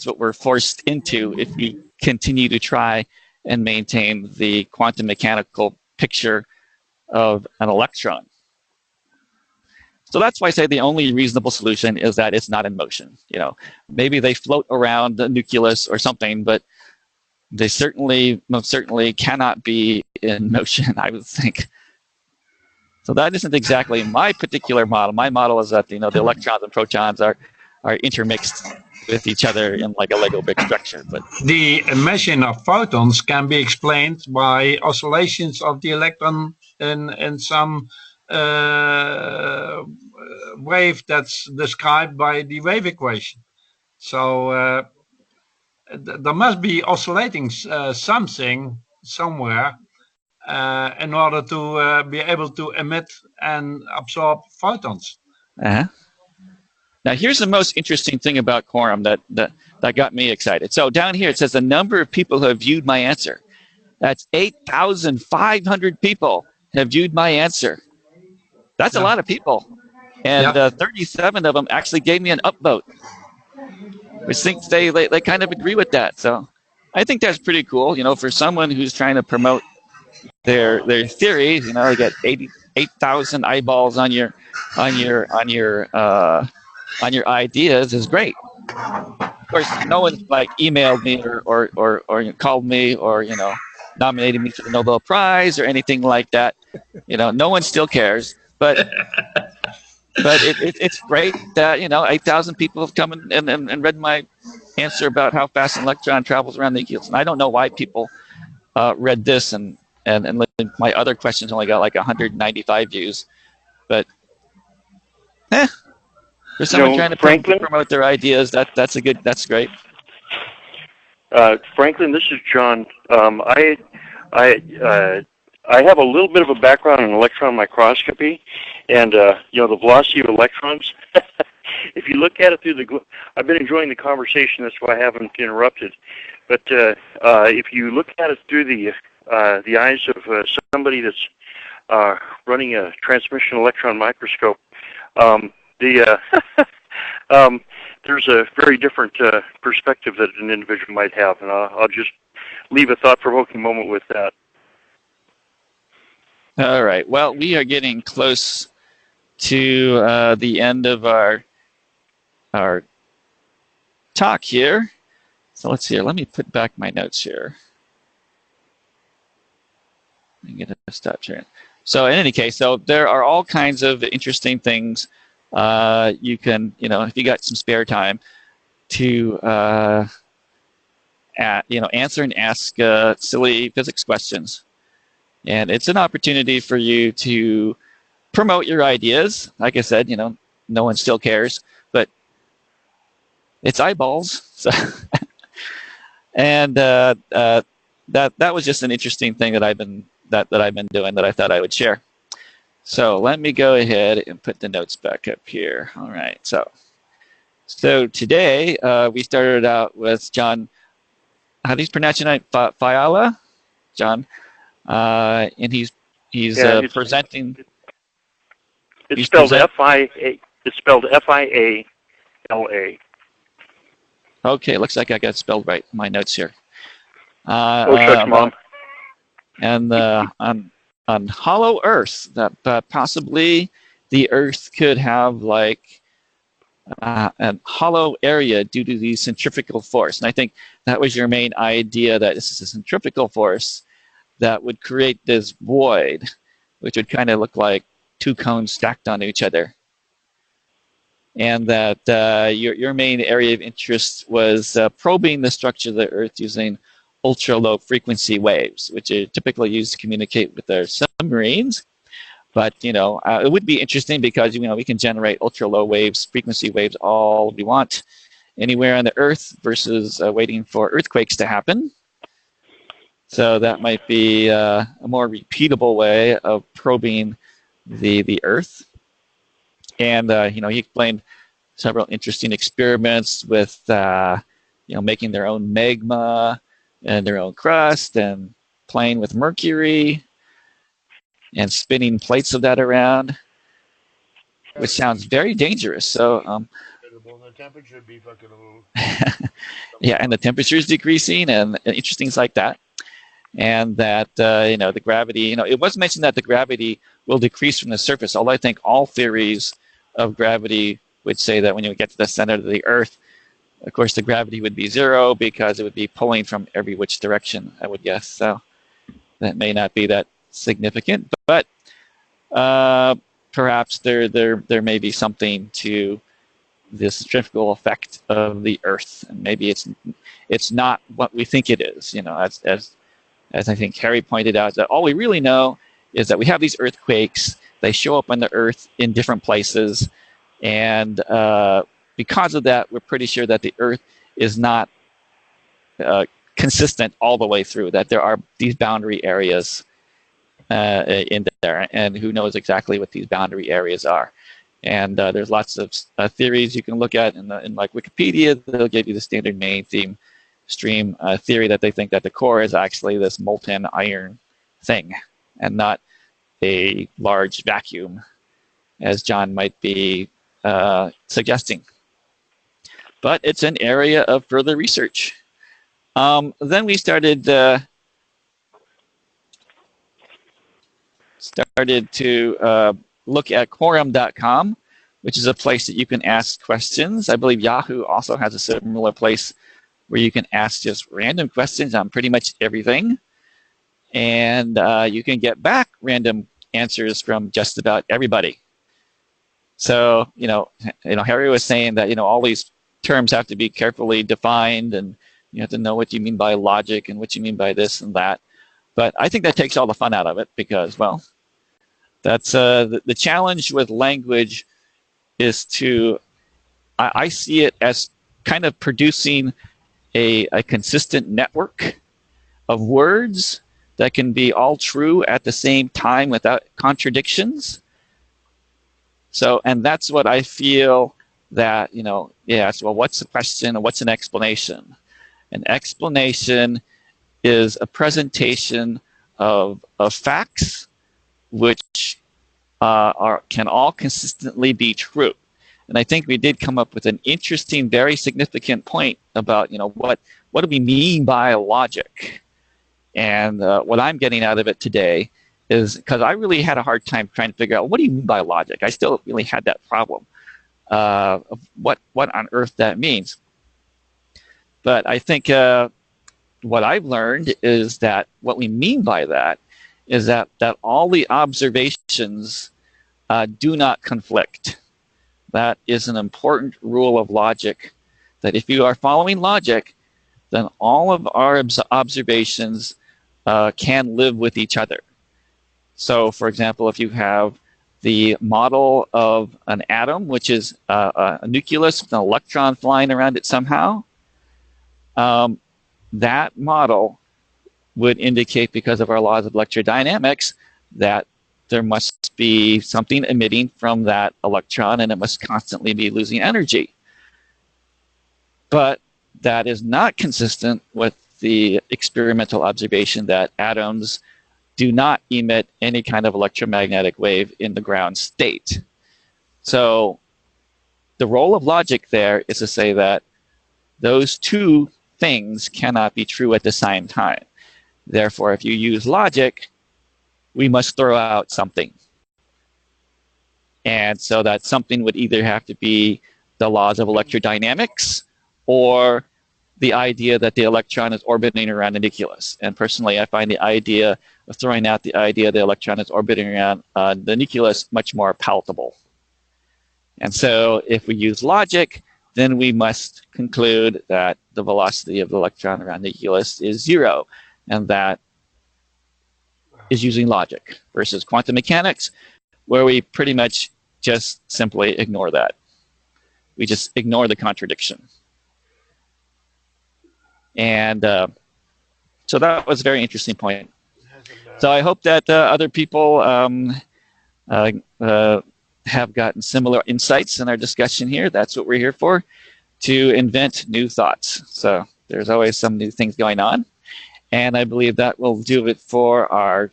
what we're forced into if we continue to try and maintain the quantum mechanical picture of an electron. So that's why I say the only reasonable solution is that it's not in motion. You know, maybe they float around the nucleus or something, but they most certainly cannot be in motion, I would think. So that isn't exactly my particular model. My model is that, you know, the electrons and protons are intermixed with each other in like a Lego brick structure. But the emission of photons can be explained by oscillations of the electron in some wave that's described by the wave equation. So there must be oscillating something somewhere in order to be able to emit and absorb photons. Now, here's the most interesting thing about quorum that got me excited. So down here, it says the number of people who have viewed my answer. That's 8,500 people have viewed my answer. That's a lot of people. And 37 of them actually gave me an upvote, which thinks they kind of agree with that. So I think that's pretty cool. You know, for someone who's trying to promote their theories, you know, they get 8,000 eyeballs on your ideas is great. Of course, no one's like emailed me or called me or, you know, nominated me for the Nobel Prize or anything like that. You know, no one still cares. But it's great that, you know, 8,000 people have come and read my answer about how fast an electron travels around the nucleus. And I don't know why people read this and my other questions only got like 195 views. But for someone trying to promote their ideas, that's great. Franklin, this is John. I have a little bit of a background in electron microscopy, and you know, the velocity of electrons. If you look at it through I've been enjoying the conversation. That's why I haven't interrupted. But if you look at it through the eyes of somebody that's running a transmission electron microscope, there's a very different perspective that an individual might have, and I'll just leave a thought-provoking moment with that. All right. Well, we are getting close to the end of our talk here. So let's see. Let me put back my notes here. Let me get a stop sharing. So in any case, so there are all kinds of interesting things you can, you know, if you got some spare time to, you know, answer and ask silly physics questions. And it's an opportunity for you to promote your ideas. Like I said, you know, no one still cares, but it's eyeballs. So and that was just an interesting thing that I've been doing that I thought I would share. So let me go ahead and put the notes back up here. All right. So today we started out with John. How do you pronounce your name? Fiala, John. And he's presenting. It's spelled F-I-A. It's spelled F-I-A-L-A. Okay, looks like I got it spelled right in my notes here. Shucks, Mom. And on hollow Earth, that possibly the Earth could have like a hollow area due to the centrifugal force. And I think that was your main idea, that this is a centrifugal force that would create this void, which would kind of look like two cones stacked on each other. And that your main area of interest was probing the structure of the Earth using ultra-low frequency waves, which are typically used to communicate with our submarines. But it would be interesting because we can generate ultra-low waves, frequency waves, all we want anywhere on the Earth versus waiting for earthquakes to happen. So that might be a more repeatable way of probing the Earth. And he explained several interesting experiments with making their own magma and their own crust and playing with mercury and spinning plates of that around, which sounds very dangerous. So the temperature would be fucking a little. yeah, and the temperature is decreasing and interesting things like that. And that the gravity, it was mentioned that the gravity will decrease from the surface, although I think all theories of gravity would say that when you get to the center of the Earth, of course the gravity would be zero because it would be pulling from every which direction, I would guess. So that may not be that significant, but perhaps there may be something to this centrifugal effect of the Earth, and maybe it's not what we think it is. As I think Harry pointed out, that all we really know is that we have these earthquakes. They show up on the Earth in different places, and because of that, we're pretty sure that the Earth is not consistent all the way through, that there are these boundary areas in there, and who knows exactly what these boundary areas are. And there's lots of theories you can look at in like Wikipedia. They'll give you the standard mainstream theory that they think that the core is actually this molten iron thing and not a large vacuum, as John might be suggesting. But it's an area of further research. Then we started to look at quorum.com, which is a place that you can ask questions. I believe Yahoo also has a similar place where you can ask just random questions on pretty much everything. And you can get back random answers from just about everybody. So, Harry was saying that, all these terms have to be carefully defined, and you have to know what you mean by logic and what you mean by this and that. But I think that takes all the fun out of it because, well, that's the challenge with language is I see it as kind of producing a consistent network of words that can be all true at the same time without contradictions. So, and that's what I feel that, so well, what's the question and what's an explanation? An explanation is a presentation of facts which can all consistently be true. And I think we did come up with an interesting, very significant point about, what do we mean by logic? And what I'm getting out of it today is because I really had a hard time trying to figure out what do you mean by logic? I still really had that problem of what on earth that means. But I think what I've learned is that what we mean by that is that all the observations do not conflict. That is an important rule of logic, that if you are following logic, then all of our observations can live with each other. So, for example, if you have the model of an atom, which is a nucleus with an electron flying around it somehow, that model would indicate, because of our laws of electrodynamics, that there must be something emitting from that electron and it must constantly be losing energy. But that is not consistent with the experimental observation that atoms do not emit any kind of electromagnetic wave in the ground state. So the role of logic there is to say that those two things cannot be true at the same time. Therefore, if you use logic, we must throw out something. And so that something would either have to be the laws of electrodynamics or the idea that the electron is orbiting around the nucleus. And personally, I find the idea of throwing out the idea the electron is orbiting around the nucleus much more palatable. And so if we use logic, then we must conclude that the velocity of the electron around the nucleus is 0. And that is using logic versus quantum mechanics, where we pretty much just simply ignore that. We just ignore the contradiction. And so that was a very interesting point. So I hope that other people have gotten similar insights in our discussion here. That's what we're here for, to invent new thoughts. So there's always some new things going on. And I believe that will do it for our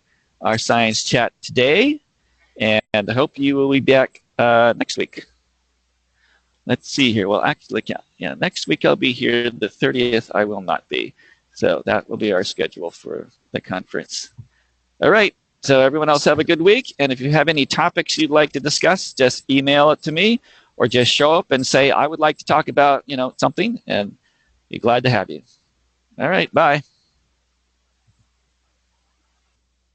science chat today. And I hope you will be back next week. Let's see here. Well, actually, yeah, next week I'll be here. The 30th I will not be. So that will be our schedule for the conference. All right. So everyone else have a good week. And if you have any topics you'd like to discuss, just email it to me or just show up and say, I would like to talk about, something, and be glad to have you. All right. Bye.